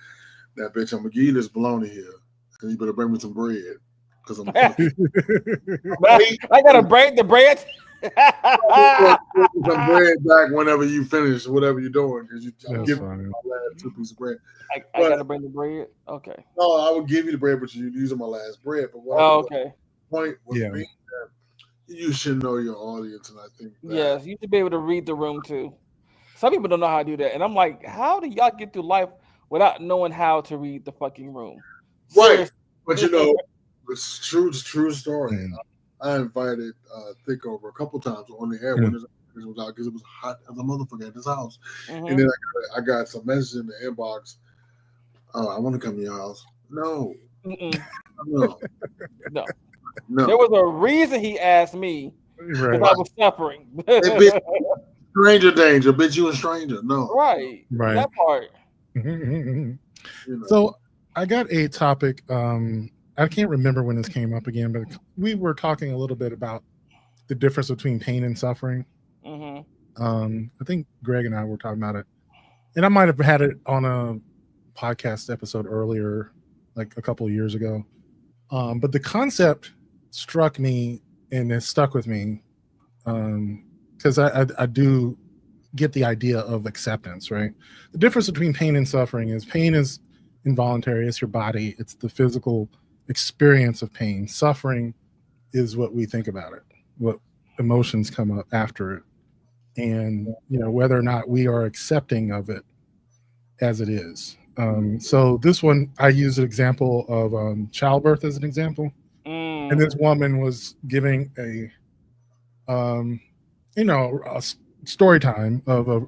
"That bitch, I'm gonna give you this bologna here, and you better bring me some bread because I'm." I gotta break the bread. Some bread back whenever you finish whatever you're doing because I'm giving you my last 2 pieces of bread. I gotta bring the bread. Okay. No, I would give you the bread, but you're using my last bread. But okay. Point was being that you should know your audience, and I think yes, you should be able to read the room too. Some people don't know how to do that, and I'm like, how do y'all get through life without knowing how to read the fucking room? Right, but it's true story. I invited Thick over a couple times on the air when it was out because it was hot as a motherfucker at his house. And then I got some messages in the inbox. Oh, I want to come to your house. No. No. There was a reason he asked me because I was suffering. Stranger danger, bitch, you a stranger. No. Right. That part. So I got a topic. I can't remember when this came up again, but we were talking a little bit about the difference between pain and suffering. I think Greg and I were talking about it, and I might have had it on a podcast episode earlier, like a couple of years ago. But the concept struck me and it stuck with me because I do get the idea of acceptance, right? The difference between pain and suffering is pain is involuntary. It's your body. It's the physical experience of pain. Suffering is what we think about it, what emotions come up after it, and whether or not we are accepting of it as it is. So this one, I use an example of childbirth as an example, and this woman was giving a story time of a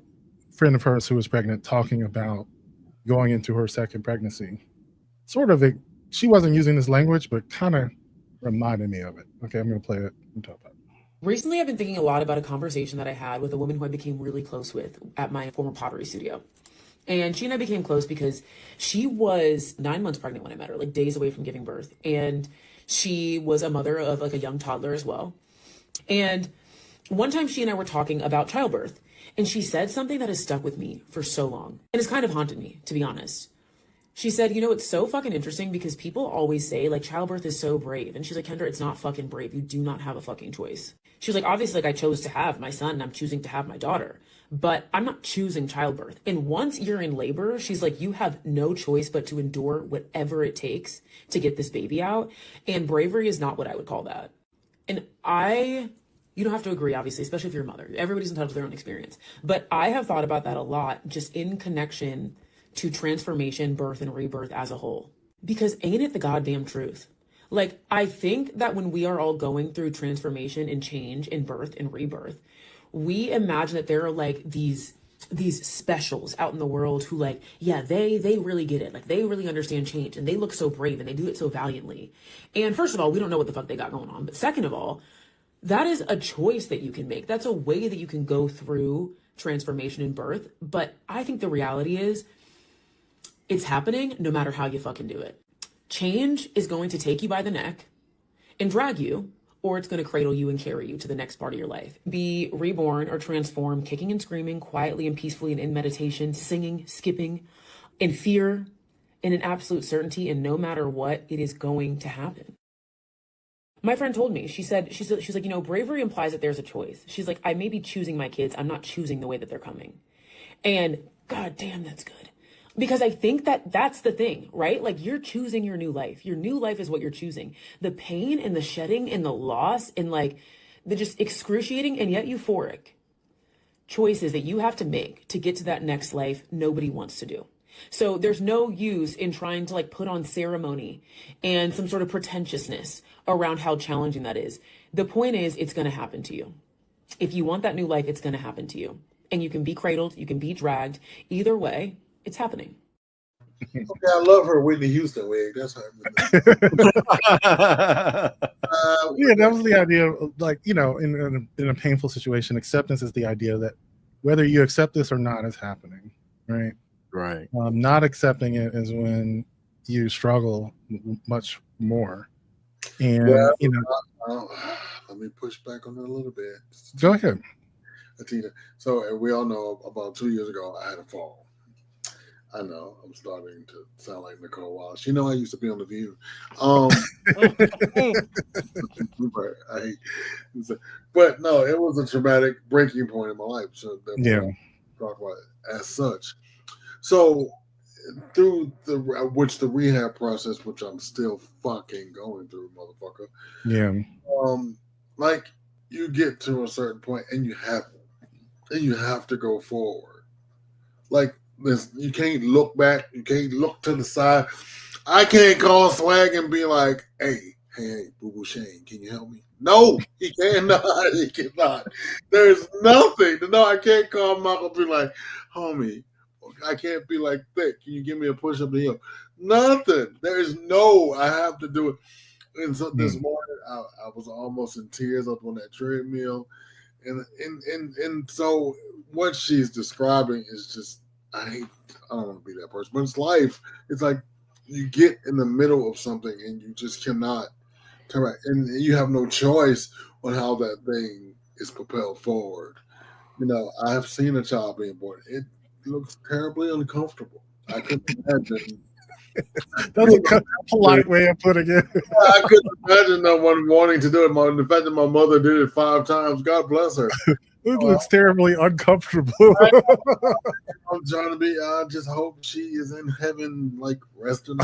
friend of hers who was pregnant, talking about going into her second pregnancy. Sort of she wasn't using this language, but kind of reminded me of it. Okay, I'm going to play it and talk about it. Recently, I've been thinking a lot about a conversation that I had with a woman who I became really close with at my former pottery studio. And she and I became close because she was 9 months pregnant when I met her, like days away from giving birth. And she was a mother of like a young toddler as well. And one time she and I were talking about childbirth, and she said something that has stuck with me for so long. And it's kind of haunted me, to be honest. She said, it's so fucking interesting because people always say like childbirth is so brave. And she's like, Kendra, it's not fucking brave. You do not have a fucking choice. She was like, obviously, like I chose to have my son and I'm choosing to have my daughter, but I'm not choosing childbirth. And once you're in labor, she's like, you have no choice but to endure whatever it takes to get this baby out. And bravery is not what I would call that. And you don't have to agree, obviously, especially if you're a mother. Everybody's entitled to their own experience. But I have thought about that a lot, just in connection to transformation, birth, and rebirth as a whole. Because ain't it the goddamn truth? Like, I think that when we are all going through transformation and change and birth and rebirth, we imagine that there are like these specials out in the world who like, yeah, they really get it. Like they really understand change and they look so brave and they do it so valiantly. And first of all, we don't know what the fuck they got going on. But second of all, that is a choice that you can make. That's a way that you can go through transformation and birth. But I think the reality is it's happening no matter how you fucking do it. Change is going to take you by the neck and drag you, or it's going to cradle you and carry you to the next part of your life. Be reborn or transformed, kicking and screaming, quietly and peacefully and in meditation, singing, skipping, in fear, in an absolute certainty, and no matter what, it is going to happen. My friend told me, she's like, bravery implies that there's a choice. She's like, I may be choosing my kids. I'm not choosing the way that they're coming. And god damn, that's good. Because I think that that's the thing, right? Like you're choosing your new life. Your new life is what you're choosing. The pain and the shedding and the loss and like the just excruciating and yet euphoric choices that you have to make to get to that next life, nobody wants to do. So there's no use in trying to like put on ceremony and some sort of pretentiousness around how challenging that is. The point is, it's going to happen to you. If you want that new life, it's going to happen to you. And you can be cradled, you can be dragged. Either way, it's happening. Okay, I love her Whitney Houston wig. That's her. Yeah, that was the idea of, like, in a painful situation, acceptance is the idea that whether you accept this or not is happening, right? Right. Not accepting it is when you struggle much more. And let me push back on that a little bit. Go ahead. Atina. So we all know about 2 years ago I had a fall. I know I'm starting to sound like Nicole Wallace. I used to be on The View. But no, it was a traumatic breaking point in my life. So talk about it as such. So through the rehab process, which I'm still fucking going through, motherfucker. Yeah. Like you get to a certain point and you have to go forward. Like this, you can't look back. You can't look to the side. I can't call Swag and be like, hey, Boo Boo Shane, can you help me? No, he cannot. He cannot. There's nothing. No, I can't call Michael and be like, homie, I can't be like, thick. Can you give me a push up the hill? Nothing. There's I have to do it. And so this morning, I was almost in tears up on that treadmill. And so what she's describing is just, I don't want to be that person, but it's life. It's like you get in the middle of something and you just cannot turn back. And you have no choice on how that thing is propelled forward. I have seen a child being born. It looks terribly uncomfortable. I couldn't imagine. That's a polite way of putting it. I couldn't imagine no one wanting to do it. The fact that my mother did it 5 times, God bless her. It looks terribly uncomfortable. I'm trying to be. I just hope she is in heaven, like resting.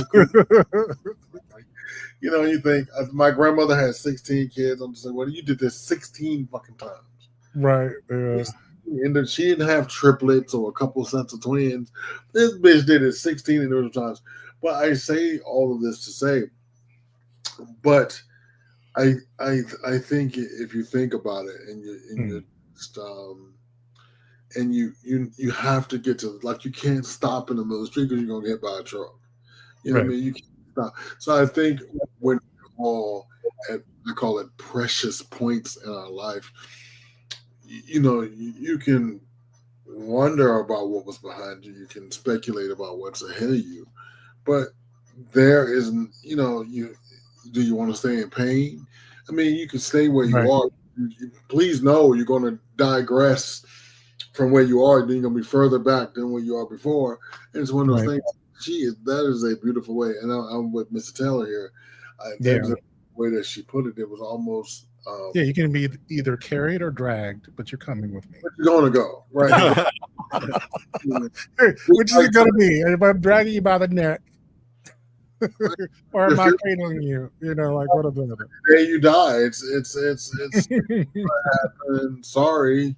You think my grandmother had 16 kids. I'm just like, well, you did this 16 fucking times, right? Yeah. And she didn't have triplets or a couple sets of twins. This bitch did it 16 individual times. But I say all of this to say, but I think if you think about it, and you have to get to, like, you can't stop in the middle of the street because you're gonna get by a truck. You know what I mean? You can't stop. So I think when we're all at, I call it precious points in our life, you can wonder about what was behind you. You can speculate about what's ahead of you, but there isn't. You do you want to stay in pain? I mean, you can stay where you Right. are. Please know you're going to digress from where you are. Then you're going to be further back than where you are before. And it's one of those Right. things. That is a beautiful way. And I'm with Mr. Taylor here. Yeah. That is a way that she put it. It was almost. Yeah, you can be either carried or dragged, but you're coming with me. Where you going to go? Right. Which is it going to be? If I'm dragging you by the neck, or am I cradling you? Like what are the The day you die, it's and sorry.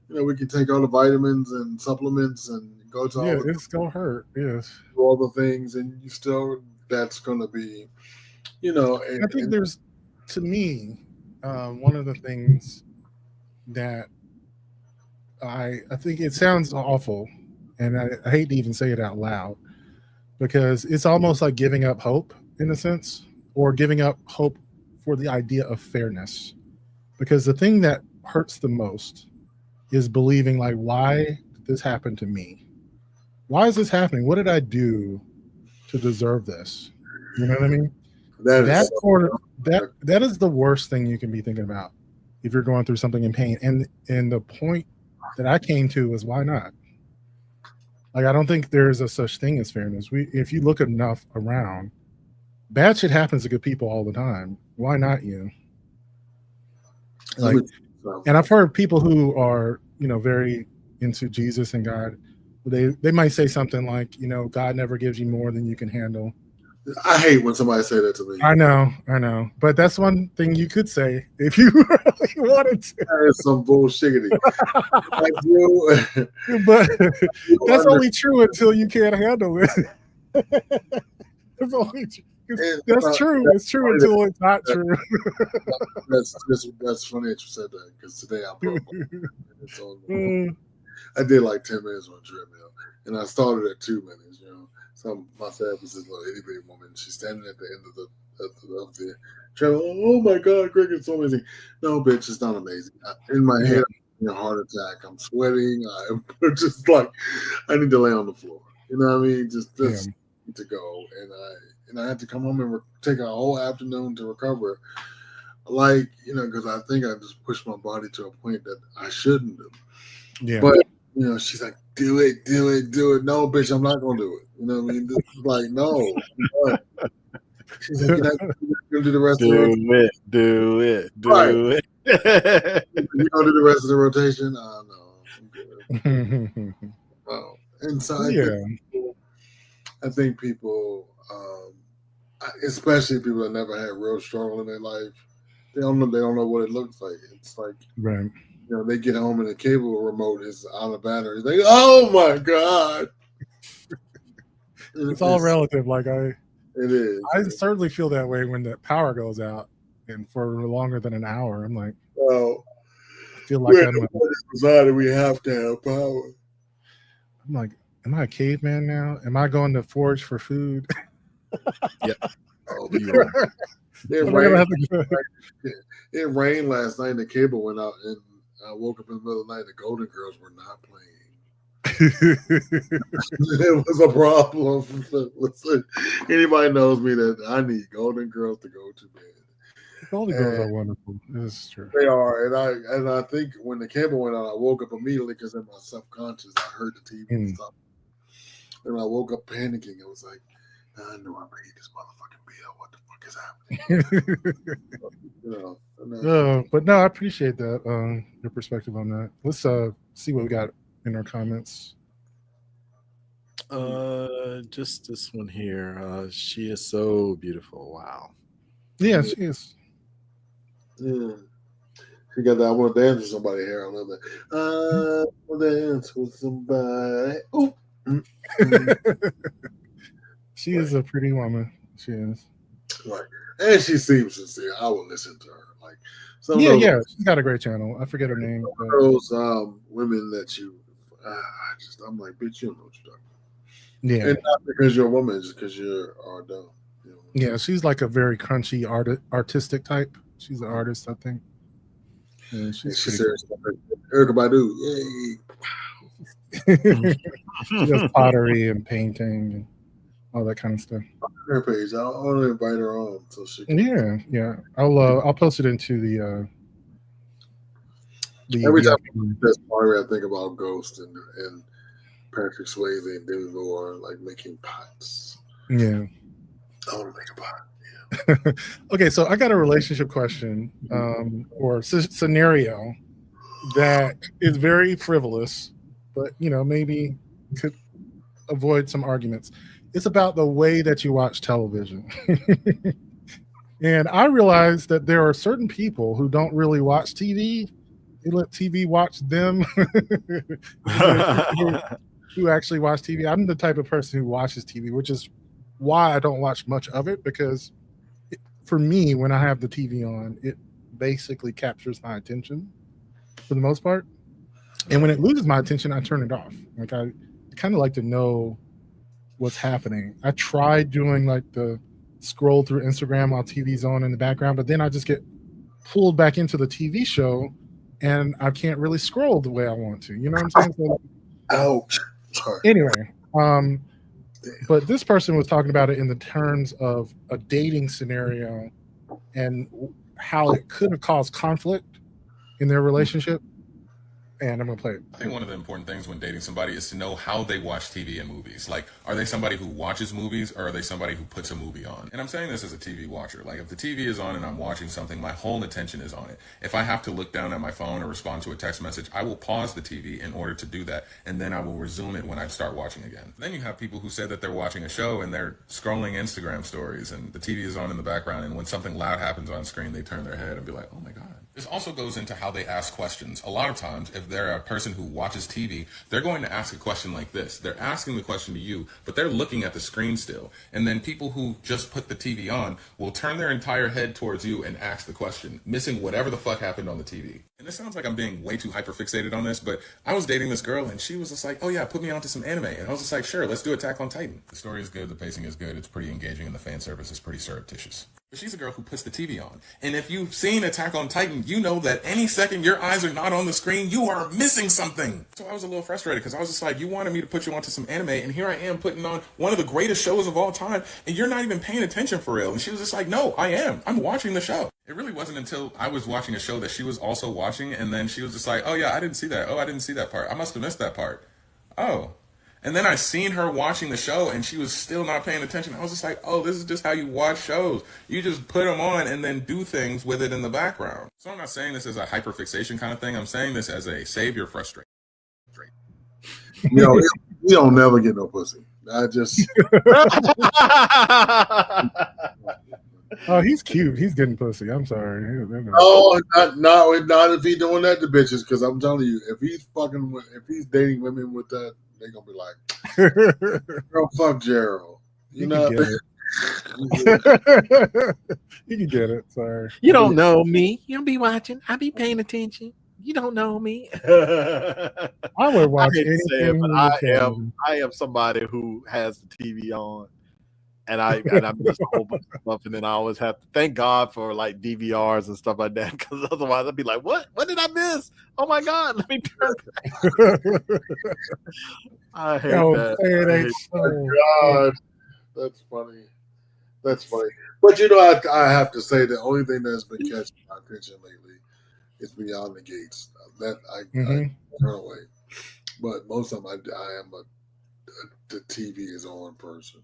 We can take all the vitamins and supplements and go to all it's gonna hurt. Yes, all the things, and you still that's gonna be, I think there's, to me, one of the things that I think it sounds awful, and I hate to even say it out loud, because it's almost like giving up hope in a sense, or giving up hope for the idea of fairness. Because the thing that hurts the most is believing, like, why did this happen to me? Why is this happening? What did I do to deserve this? You know what I mean? That is the worst thing you can be thinking about if you're going through something in pain. And the point that I came to was, why not? Like, I don't think there's a such thing as fairness. If you look enough around, bad shit happens to good people all the time. Why not you? Like, and I've heard people who are, very into Jesus and God, they might say something like, God never gives you more than you can handle. I hate when somebody say that to me. I know. But that's one thing you could say if you really wanted to. That is some bullshit. But that's only true until you can't handle it. That's true. It's true until it's not true. That's funny that you said that, because today I broke I did like 10 minutes on a treadmill, and I started at 2 minutes. So my therapist is like itty bitty woman. She's standing at the end of the treadmill. Oh my God, Greg, it's so amazing. No, bitch, it's not amazing. In my head, I'm having a heart attack. I'm sweating. I'm just like, I need to lay on the floor. You know what I mean? Just to go, and I had to come home and take a whole afternoon to recover. Because I think I just pushed my body to a point that I shouldn't have. Yeah. But she's like, do it. No, bitch, I'm not gonna do it. You know what I mean? This is like, no. She's like, you're gonna do the rest of the Do it. Right. You gonna do the rest of the rotation? No, I'm good. Oh. And so I think people, especially people that never had real struggle in their life, they don't know what it looks like. It's like, right. They get home and the cable remote is out of battery. They go, oh my God. It's all relative. It is. I certainly feel that way when the power goes out, and for longer than an hour, I'm like, well, I feel like I'm society. We have to have power. I'm like, am I a caveman now? Am I going to forage for food? Yeah. It rained last night and the cable went out, and I woke up in the middle of the night. The Golden Girls were not playing. It was a problem. Listen, anybody knows me that I need Golden Girls to go to bed. Golden Girls are wonderful. This is true. They are, and I think when the cable went out, I woke up immediately because in my subconscious I heard the TV stop, and I woke up panicking. I was like, I know I paid this motherfucking bill. What the fuck is happening? But no, I appreciate that. Your perspective on that. Let's see what we got in our comments. Just this one here. She is so beautiful. Wow. Yeah, she is. Yeah. She got that. I want to dance with somebody here. I love that. I want to dance with somebody. Ooh. She is a pretty woman. She is. Right. And she seems sincere. I will listen to her. Like she's got a great channel. I forget her name. Those women that I'm like, bitch, you don't know what you're talking about. Yeah. And not because you're a woman, just because you're dumb. Yeah, she's like a very crunchy artistic type. She's an artist, I think. Yeah, she's serious. Erica Badu. Yay. She does pottery and painting and all that kind of stuff. Her page. I want to invite her on so she can. Yeah. I'll post it into the Every time the- that's part I think about Ghost and Patrick Swayze and Demi Moore like making pots. yeah. I want to make a pot. Okay, so I got a relationship question or scenario that is very frivolous, but maybe could avoid some arguments. It's about the way that you watch television. And I realize that there are certain people who don't really watch TV. They let TV watch them. Who actually watch TV. I'm the type of person who watches TV, which is why I don't watch much of it, because for me, when I have the TV on, it basically captures my attention for the most part. And when it loses my attention, I turn it off. Like I kind of like to know what's happening. I tried doing like the scroll through Instagram while TV's on in the background, but then I just get pulled back into the TV show and I can't really scroll the way I want to. You know what I'm saying? So, ouch. Sorry. Anyway, but this person was talking about it in the terms of a dating scenario and how it could have caused conflict in their relationship. And I'm going to play it. I think one of the important things when dating somebody is to know how they watch TV and movies. Like, are they somebody who watches movies or are they somebody who puts a movie on? And I'm saying this as a TV watcher. Like, if the TV is on and I'm watching something, my whole attention is on it. If I have to look down at my phone or respond to a text message, I will pause the TV in order to do that. And then I will resume it when I start watching again. Then you have people who say that they're watching a show and they're scrolling Instagram stories and the TV is on in the background. And when something loud happens on screen, they turn their head and be like, oh my God. This also goes into how they ask questions. A lot of times, if they're a person who watches TV, they're going to ask a question like this. They're asking the question to you, but they're looking at the screen still. And then people who just put the TV on will turn their entire head towards you and ask the question, missing whatever the fuck happened on the TV. And this sounds like I'm being way too hyperfixated on this, but I was dating this girl and she was just like, oh yeah, put me onto some anime. And I was just like, sure, let's do Attack on Titan. The story is good, the pacing is good, it's pretty engaging, and the fan service is pretty surreptitious. But she's a girl who puts the TV on. And if you've seen Attack on Titan, you know that any second your eyes are not on the screen, you are missing something. So I was a little frustrated because I was just like, you wanted me to put you onto some anime, and here I am putting on one of the greatest shows of all time, and you're not even paying attention for real. And she was just like, no, I am. I'm watching the show. It really wasn't until I was watching a show that she was also watching, and then she was just like, oh yeah, I didn't see that. Oh, I didn't see that part. I must have missed that part. Oh. And then I seen her watching the show and she was still not paying attention. I was just like, oh, this is just how you watch shows. You just put them on and then do things with it in the background. So I'm not saying this as a hyperfixation kind of thing. I'm saying this as a save your frustration. You know, you don't never get no pussy. I just. Oh, he's cute. He's getting pussy. I'm sorry. Oh, not if he's doing that to bitches. Because I'm telling you, if he's dating women with that, they gonna be like, girl, fuck Gerald. You know, you can get it. Sorry. You don't know me. You don't be watching. I be paying attention. You don't know me. I would watch anything. But I am somebody who has the TV on. And I miss a whole bunch of stuff, and then I always have to thank God for like DVRs and stuff like that, because otherwise I'd be like, "What did I miss? Oh my God, let me turn." I hate that. God, that's funny. That's funny. But you know, I have to say the only thing that's been catching my attention lately is Beyond the Gates. That I turn away. But most of them, I am the TV is on person.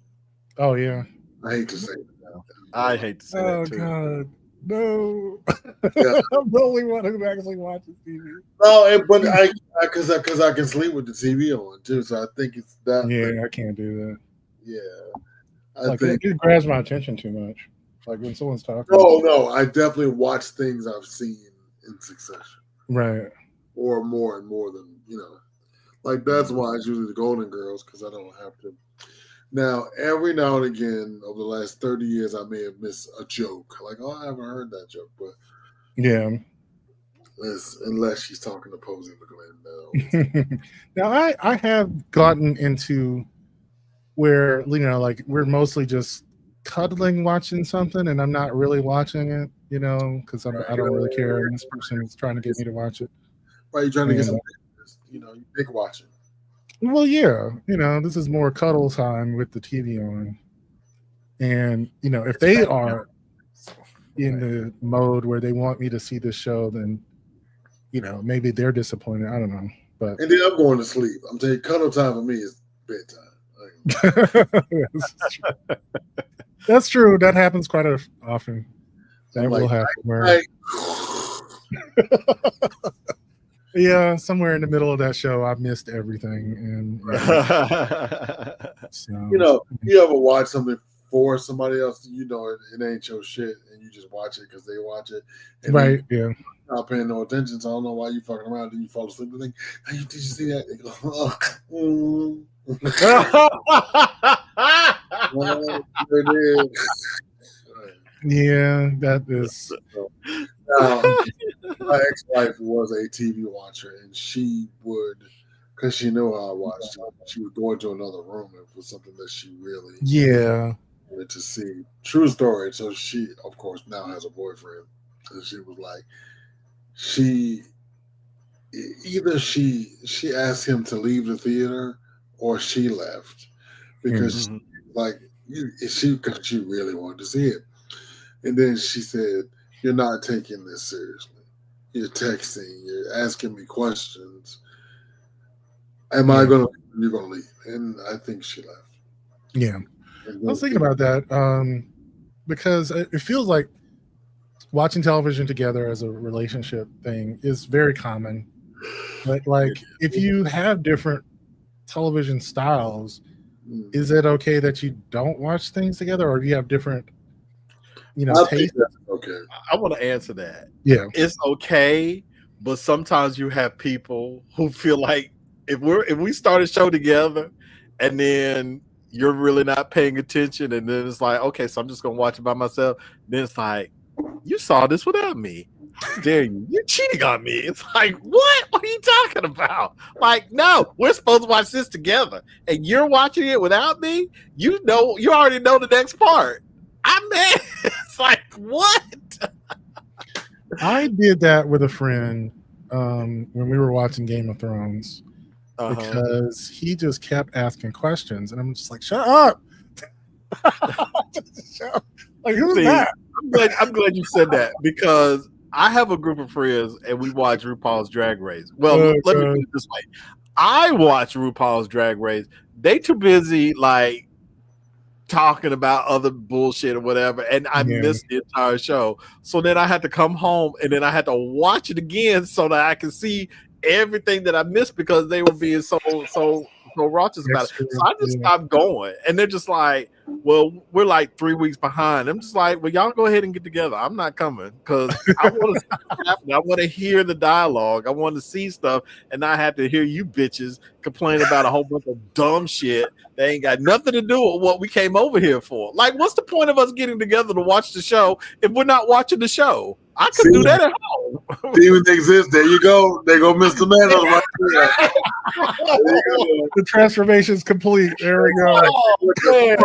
Oh yeah, I hate to say it now. I hate to say that too. God, no! Yeah. I'm the only one who actually watches TV. No, but because I can sleep with the TV on too, so I think it's that. Yeah, thing. I can't do that. Yeah, I think it grabs my attention too much. Like when someone's talking. No, I definitely watch things I've seen in succession. Right. Or more and more than like that's why it's usually the Golden Girls because I don't have to. Now, every now and again, over the last 30 years, I may have missed a joke. Like, oh, I haven't heard that joke. But yeah. Unless she's talking to Posey McGlynn. Now, I have gotten into where, like we're mostly just cuddling watching something, and I'm not really watching it, because I don't really care. And this person is trying to get me to watch it. Right, you're trying to get some, you dick watching. Well, yeah, this is more cuddle time with the TV on, and if they are in the mode where they want me to see this show, then maybe they're disappointed. I don't know, but And then I'm going to sleep. I'm telling you, cuddle time for me is bedtime. That's true. That happens quite often. That I'm will like, happen. Where, yeah, somewhere in the middle of that show, I missed everything, and so, you ever watch something for somebody else? It ain't your shit, and you just watch it because they watch it, and right? Yeah. Not paying no attention, so I don't know why you fucking around. Then you fall asleep and think, hey, did you see that? They go, yeah, that is. Now, my ex-wife was a TV watcher, and she would, because she knew how I watched, she would go into another room if it was something that she really wanted to see. True story. So she, of course, now has a boyfriend, and she was like, she asked him to leave the theater or she left because because she really wanted to see it. And then she said, "You're not taking this seriously. You're texting. You're asking me questions. Am I going to leave? You're going to leave." And I think she left. Yeah. I was thinking about that because it feels like watching television together as a relationship thing is very common. But like, if you have different television styles, is it okay that you don't watch things together, or do you have different, tastes? Okay. I want to answer that. Yeah, it's okay, but sometimes you have people who feel like if we start a show together, and then you're really not paying attention, and then it's like, okay, so I'm just gonna watch it by myself. Then it's like, you saw this without me. How dare you? You're cheating on me. It's like, what? What are you talking about? Like, no, we're supposed to watch this together, and you're watching it without me. You already know the next part. I'm mad. It's like, what? I did that with a friend when we were watching Game of Thrones because he just kept asking questions, and I'm just like, shut up. Like, who's that? I'm glad you said that, because I have a group of friends and we watch RuPaul's Drag Race. Well, let me put it this way. I watch RuPaul's Drag Race. They too busy like talking about other bullshit or whatever, and I missed the entire show. So then I had to come home and then I had to watch it again so that I can see everything that I missed because they were being so righteous about it. So I just stopped going, and they're just like, well, we're like 3 weeks behind. I'm just like, well, y'all go ahead and get together. I'm not coming because I want to see what's happening. I want to hear the dialogue. I want to see stuff, and not have to hear you bitches complain about a whole bunch of dumb shit that ain't got nothing to do with what we came over here for. Like, what's the point of us getting together to watch the show if we're not watching the show? I could do that at home. Demons exist. There you go. There go Mr. Man. Right there. The transformation's complete. There we go. What the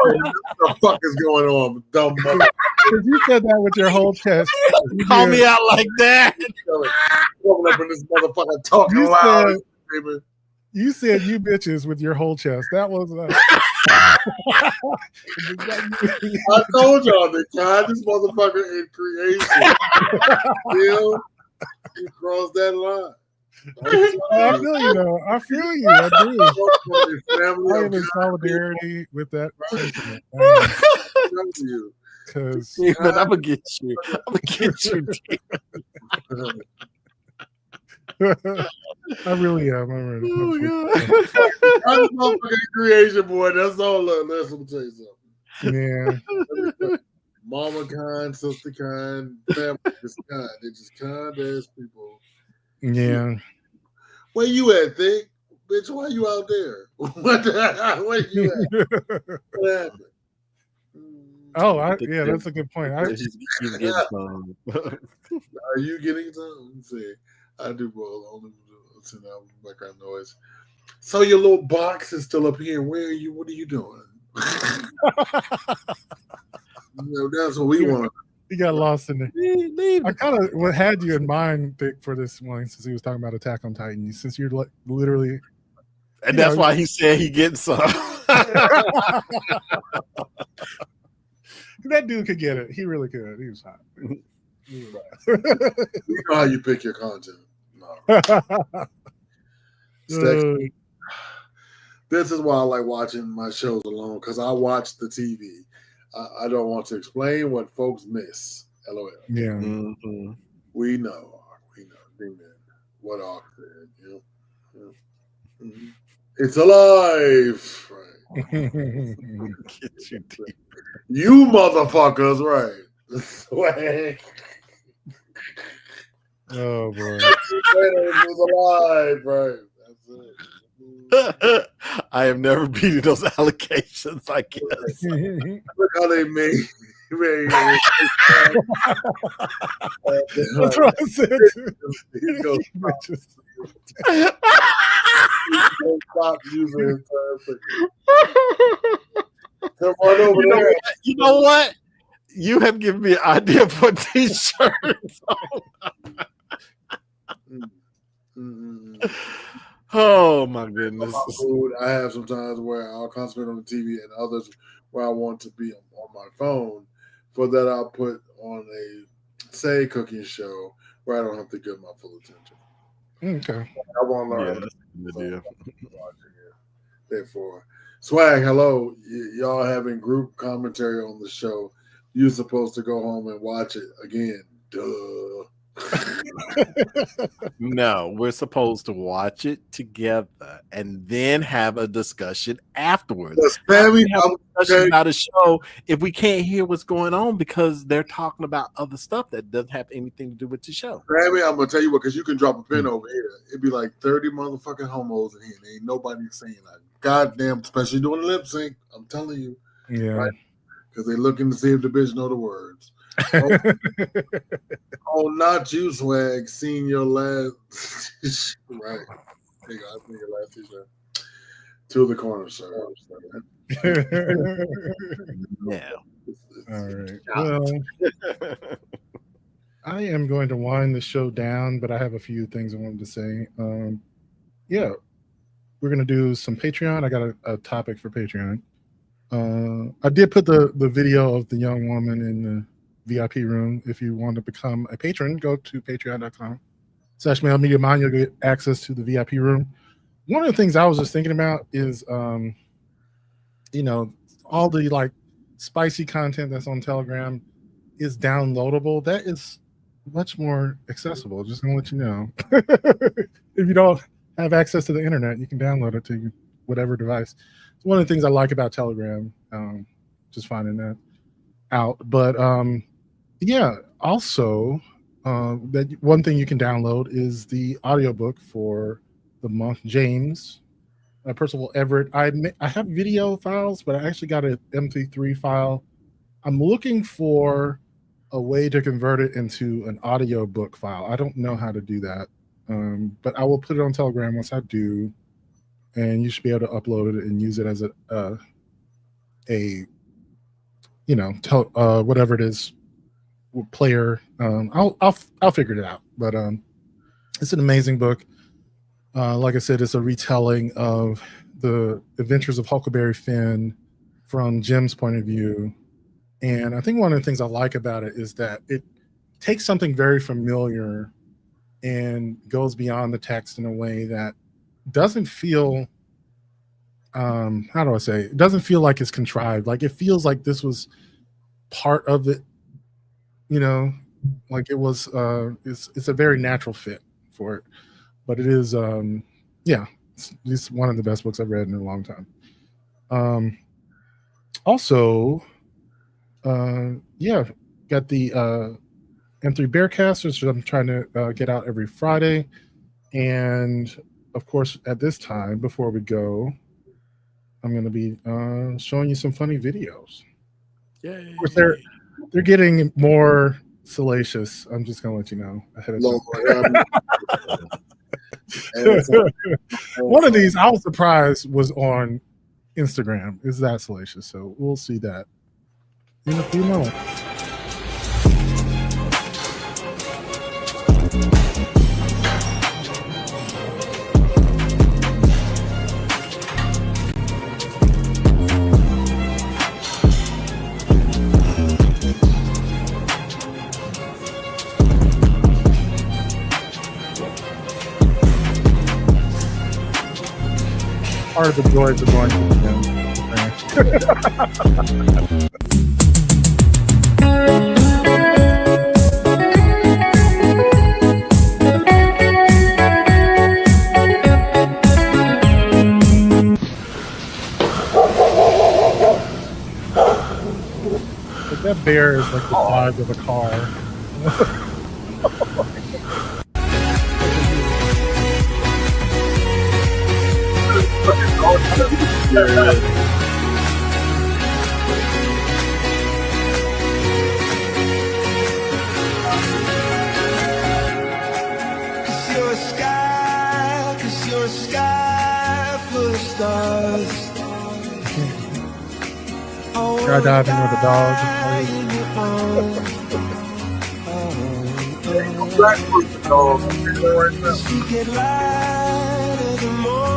fuck is going on, dumb mother? You said that with your whole chest. You call me out like that. Coming up in this motherfucker talking loud. You said you bitches with your whole chest. That was I told y'all the kind this motherfucker in creation. You crossed that line. I feel you though. I feel you. I do. I am in solidarity with that sentiment. Because I'm gonna get you. I'm gonna get you. I really am. I'm a motherfucking creation, boy. That's all. Let me tell you something. Yeah. Mama kind, sister kind, family is kind. They're just kind ass people. Yeah. Where you at, Thick? Bitch, why you out there? Where you at? What happened? Oh, yeah, that's a good point. Are you getting some? Let me see. I do both. Only listen out background noise. So your little box is still up here. Where are you? What are you doing? That's what we want. He got lost in there. I kind of had you in mind, Vic, for this one, since he was talking about Attack on Titan. Since you're literally And that's why he said he getting some. That dude could get it. He really could. He was hot. You know how you pick your content. No. This is why I like watching my shows alone, because I watch the TV. I don't want to explain what folks miss. LOL. Yeah. Mm-hmm. We know. Amen. What Ark said, you know. Mm-hmm. It's alive. Right. Get you deep. You motherfuckers, right. Swag. Oh boy. It was alive, right. That's it. I have never beaten those allegations, I guess. Look how they made. That's what I said. He goes, stop using his term. Come on over there. You know what? You have given me an idea for t-shirts. Oh my goodness. Food, I have sometimes where I'll concentrate on the TV and others where I want to be on my phone. For that, I'll put on a cooking show where I don't have to give my full attention. Okay. I want to learn. Yeah, that's a good idea. Therefore, Swag, hello. Y'all having group commentary on the show. You're supposed to go home and watch it again. Duh. No, we're supposed to watch it together and then have a discussion afterwards. Sammy, have a discussion about a show if we can't hear what's going on because they're talking about other stuff that doesn't have anything to do with the show. Sammy, I'm gonna tell you what, because you can drop a pin over here. It'd be like 30 motherfucking homos in here. And ain't nobody saying that. Goddamn, especially doing lip sync. I'm telling you. Yeah. Right? Because they're looking to see if the bitch know the words. Oh, not you, Swag. Seen your last right. There you go. I seen your last t-shirt. To the corner, sir. Yeah. All right. Well, I am going to wind the show down, but I have a few things I wanted to say. Yeah, we're going to do some Patreon. I got a topic for Patreon. I did put the video of the young woman in the VIP room. If you want to become a patron, go to patreon.com/MailMediaMind. You'll get access to the VIP room. One of the things I was just thinking about is, all the like spicy content that's on Telegram is downloadable. That is much more accessible. Just gonna let you know. If you don't have access to the internet, you can download it to whatever device. It's one of the things I like about Telegram. Just finding that out. But also that one thing you can download is the audiobook for the monk James, Percival Everett. I have video files, but I actually got an MP3 file. I'm looking for a way to convert it into an audiobook file. I don't know how to do that, but I will put it on Telegram once I do, and you should be able to upload it and use it as whatever it is, player. I'll figure it out. But it's an amazing book. Like I said, it's a retelling of the adventures of Huckleberry Finn from Jim's point of view. And I think one of the things I like about it is that it takes something very familiar and goes beyond the text in a way that doesn't feel, it doesn't feel like it's contrived. Like it feels like this was part of it, like it was, it's a very natural fit for it. But it is, it's one of the best books I've read in a long time. Also, got the M3 Bearcast, which I'm trying to get out every Friday. And of course, at this time, before we go, I'm going to be showing you some funny videos. Yay. Of course, they're getting more salacious. I'm just going to let you know ahead of time. One of these I was surprised was on Instagram. Is that salacious? So we'll see that in a few moments. part of the joys of going to the gym. But that bear is like the size of a car. Cause you're a sky full of stars. Skydiving with a dog. Secret light of the morning.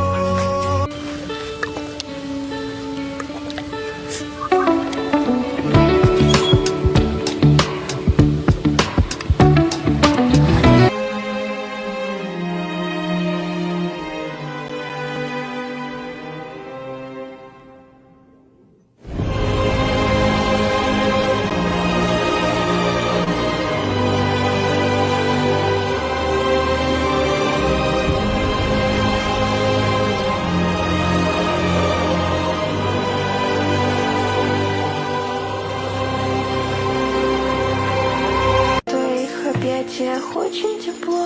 Очень тепло.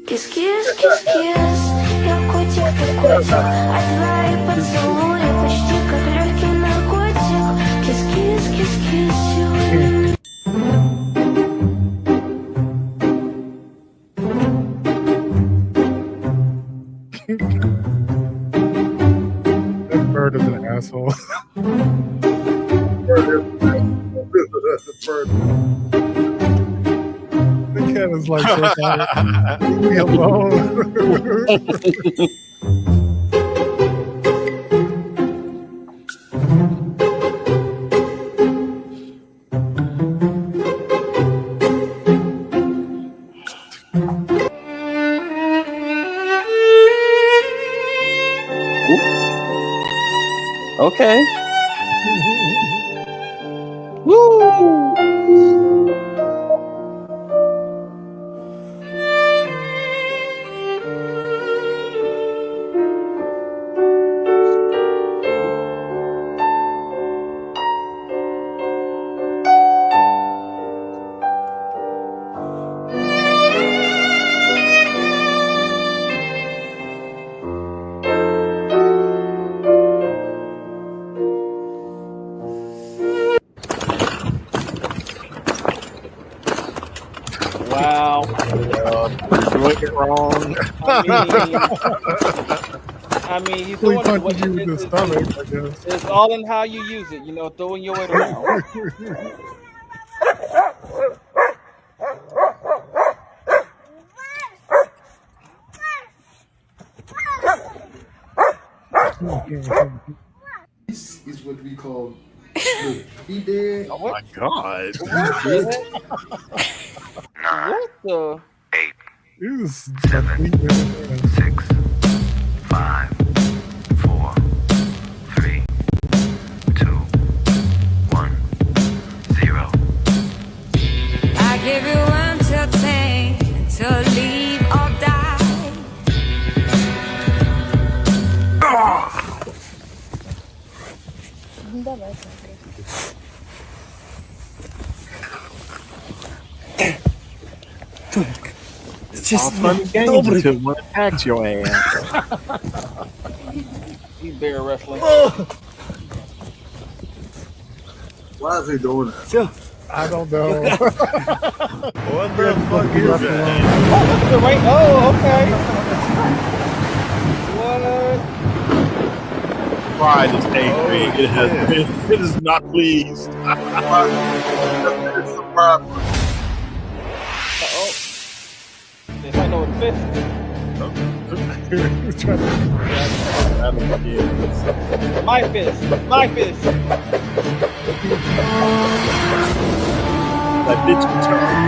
Кис-кис, кис-кис, я котик, ты котик, а твои поцелуи почти как легкий наркотик. Кис-кис, кис-кис, сегодня. That bird is an asshole. The cat is like so tired. Leave me alone. Okay. Woo! Wow. Doing it wrong. I mean, he's He doing punches you in the stomach, I guess. It's all in how you use it, throwing your weight around. This is what we call. He did. Oh my God. What the? 8, He was 7, 6, 5, 4, 3, 2, 1, 0. I give you 1 till 10 to leave or die. It's just fun games until one attacks your ass. He's bear wrestling. Why is he doing that? I don't know. What the fuck is that? Oh, look at the right. Oh, okay. What? Pride is angry. It is not pleased. It's a problem. Uh-oh. They fighting over the fist. He's trying to My fist. My fist. That bitch returned.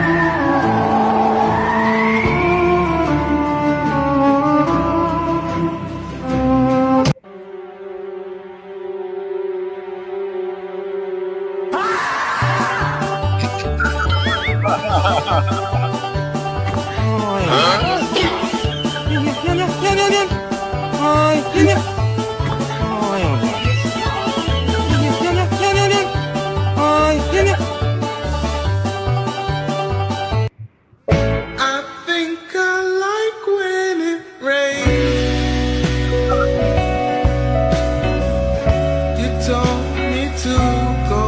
I think I like when it rains. You told me to go.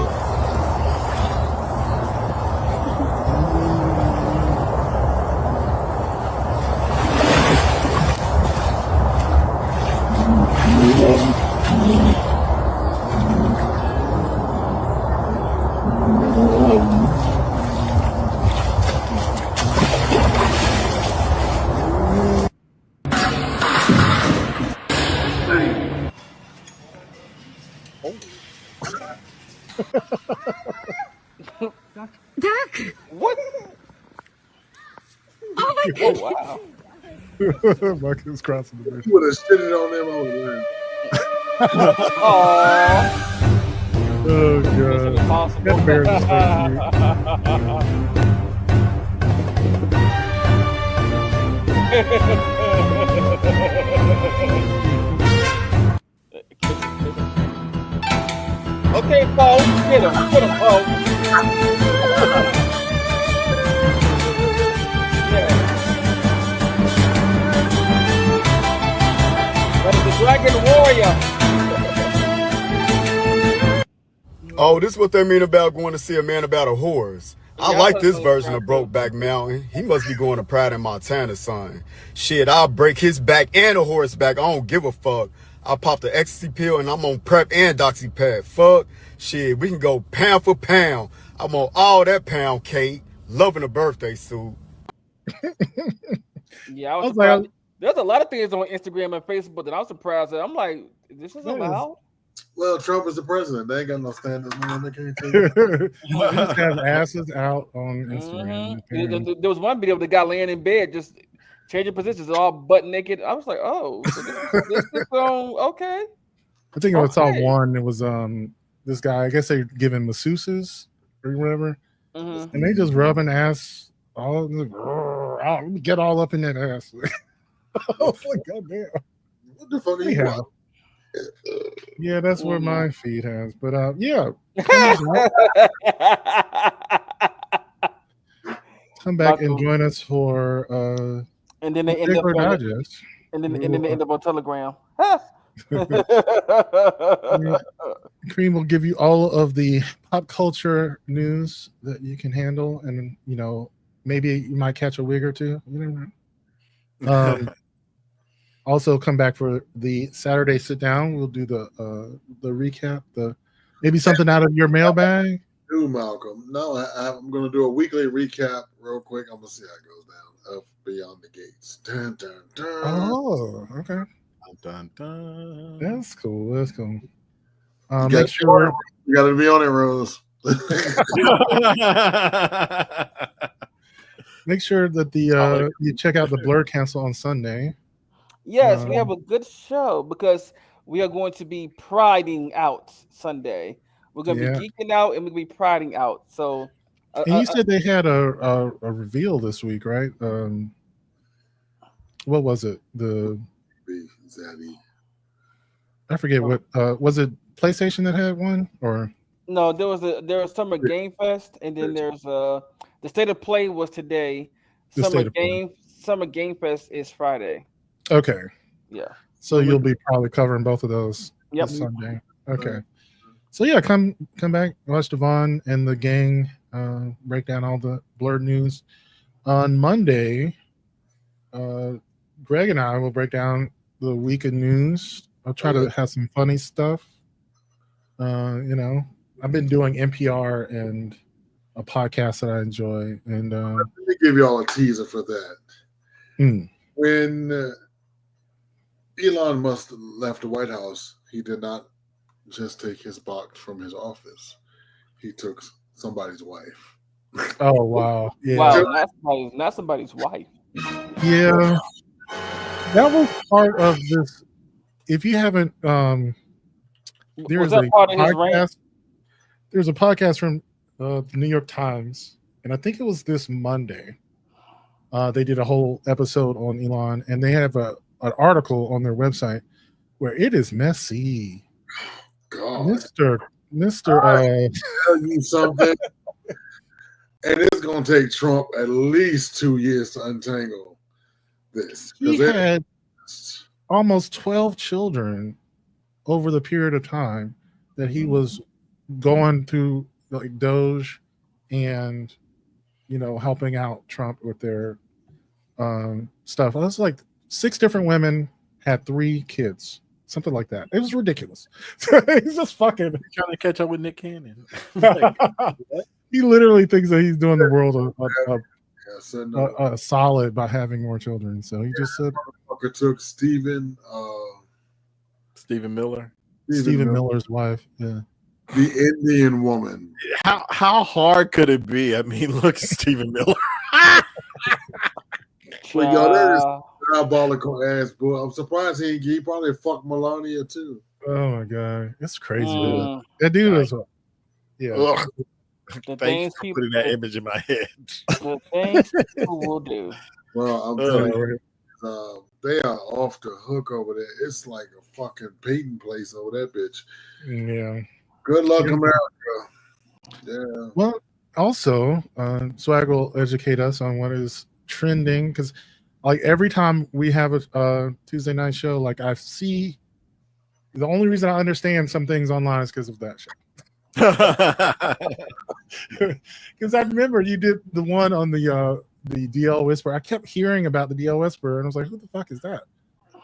Doc. What? Oh my Oh God. wow. Marcus crossing the bridge. You would have shitted on them over Aww. Oh Mission god. Impossible. That bear is Okay, Paul, get him, Paul. Yeah. That is the Dragon Warrior. Oh, this is what they mean about going to see a man about a horse. I Yeah, like I this heard version that of too. Brokeback Mountain. He must be going to Pride in Montana, son. Shit, I'll break his back and a horseback. I don't give a fuck. I pop the ecstasy pill and I'm on prep and doxypad. Fuck. Shit, we can go pound for pound. I'm on all that pound cake. Loving a birthday suit. Yeah, I was was like, surprised. There's a lot of things on Instagram and Facebook that I was surprised at. I'm like, this is That is- allowed? Well, Trump is the president. They ain't got no standards, man. They can't take they just have asses out on Instagram. Mhm. There was one video of the guy laying in bed, just changing positions, all butt naked. I was like, oh, so this is okay. I think I saw Okay. one. It was this guy. I guess they give him masseuses or whatever, Mhm. and they just rubbing ass all. Let me get all up in that ass. I was like, God damn. What the fuck are you Yeah. doing? Yeah, that's where my feed has. But yeah, come back and join us for And then they end up Particular on Digest. and then they end up on Telegram. Cream will give you all of the pop culture news that you can handle, and maybe you might catch a wig or two. You never know. Also, come back for the Saturday sit down. We'll do the recap, maybe something out of your mailbag. Do Malcolm? No, I'm going to do a weekly recap real quick. I'm going to see how it goes down. Of Beyond the Gates. Dun, dun, dun. Oh, okay. Dun, dun. That's cool. That's cool. You Make sure you got to be on it, Rose. make sure that you check out the Blur Cancel on Sunday. Yes, we have a good show because we are going to be priding out Sunday. We're going to be geeking out and we're going to be priding out. So, And you said they had a reveal this week, right? What was it? I forget what was it. PlayStation that had one, or no? There was Summer Game Fest, and then there's the State of Play was today. Summer Game Fest is Friday. Okay. Yeah. So you'll be probably covering both of those this Sunday. Okay. So yeah, come back, watch Devon and the gang break down all the Blurred news. On Monday, Greg and I will break down the week of news. I'll try to have some funny stuff. I've been doing NPR and a podcast that I enjoy. And let me give you all a teaser for that. When Elon Musk left the White House, he did not just take his box from his office. He took somebody's wife. Oh, wow. Yeah. Wow, not somebody's wife. Yeah. That was part of this. If you haven't, there's a podcast from the New York Times, and I think it was this Monday. They did a whole episode on Elon, and they have an article on their website where it is messy. God, Mister. Tell you something, and it's gonna take Trump at least 2 years to untangle this. He had almost 12 children over the period of time that he was going through, like Doge, and helping out Trump with their stuff. It was like 6 different women had 3 kids, something like that. It was ridiculous. He's just fucking trying to catch up with Nick Cannon. He literally thinks that he's doing the world a solid by having more children. So he just said, "Motherfucker took Stephen Miller, Stephen Miller's wife, yeah, the Indian woman." How hard could it be? I mean, look, Stephen Miller. Well, yo, that is diabolical ass, boy. I'm surprised he probably fucked Melania too. Oh my god, it's crazy. That dude is, yeah. Thanks for putting that image in my head. The things people will do. Well, I'm telling you, they are off the hook over there. It's like a fucking Peyton place over that bitch. Yeah. Good luck, America. Yeah. Well, also, Swag will educate us on what is trending, because like every time we have a Tuesday night show, like I see, the only reason I understand some things online is because of that show. Because I remember you did the one on the DL Whisper. I kept hearing about the DL Whisper, and I was like, "Who the fuck is that?"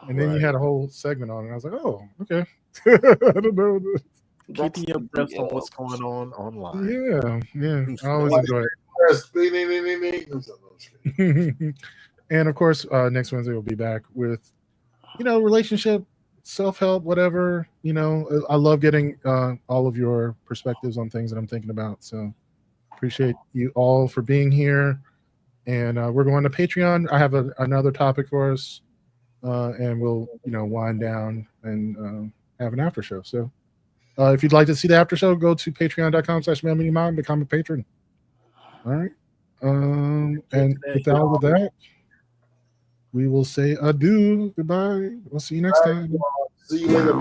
And then you had a whole segment on it. And I was like, "Oh, okay." I don't know. Keeping your breath on what's going on online. Yeah. I always enjoy it. And of course, next Wednesday we'll be back with, relationship, self-help, whatever. I love getting all of your perspectives on things that I'm thinking about. So appreciate you all for being here. And we're going to Patreon. I have another topic for us, and we'll wind down and have an after show. So if you'd like to see the after show, go to patreon.com/mailmeaningmind and become a patron. All right. And with all of that, we will say adieu. Goodbye. We'll see you next time. See you later.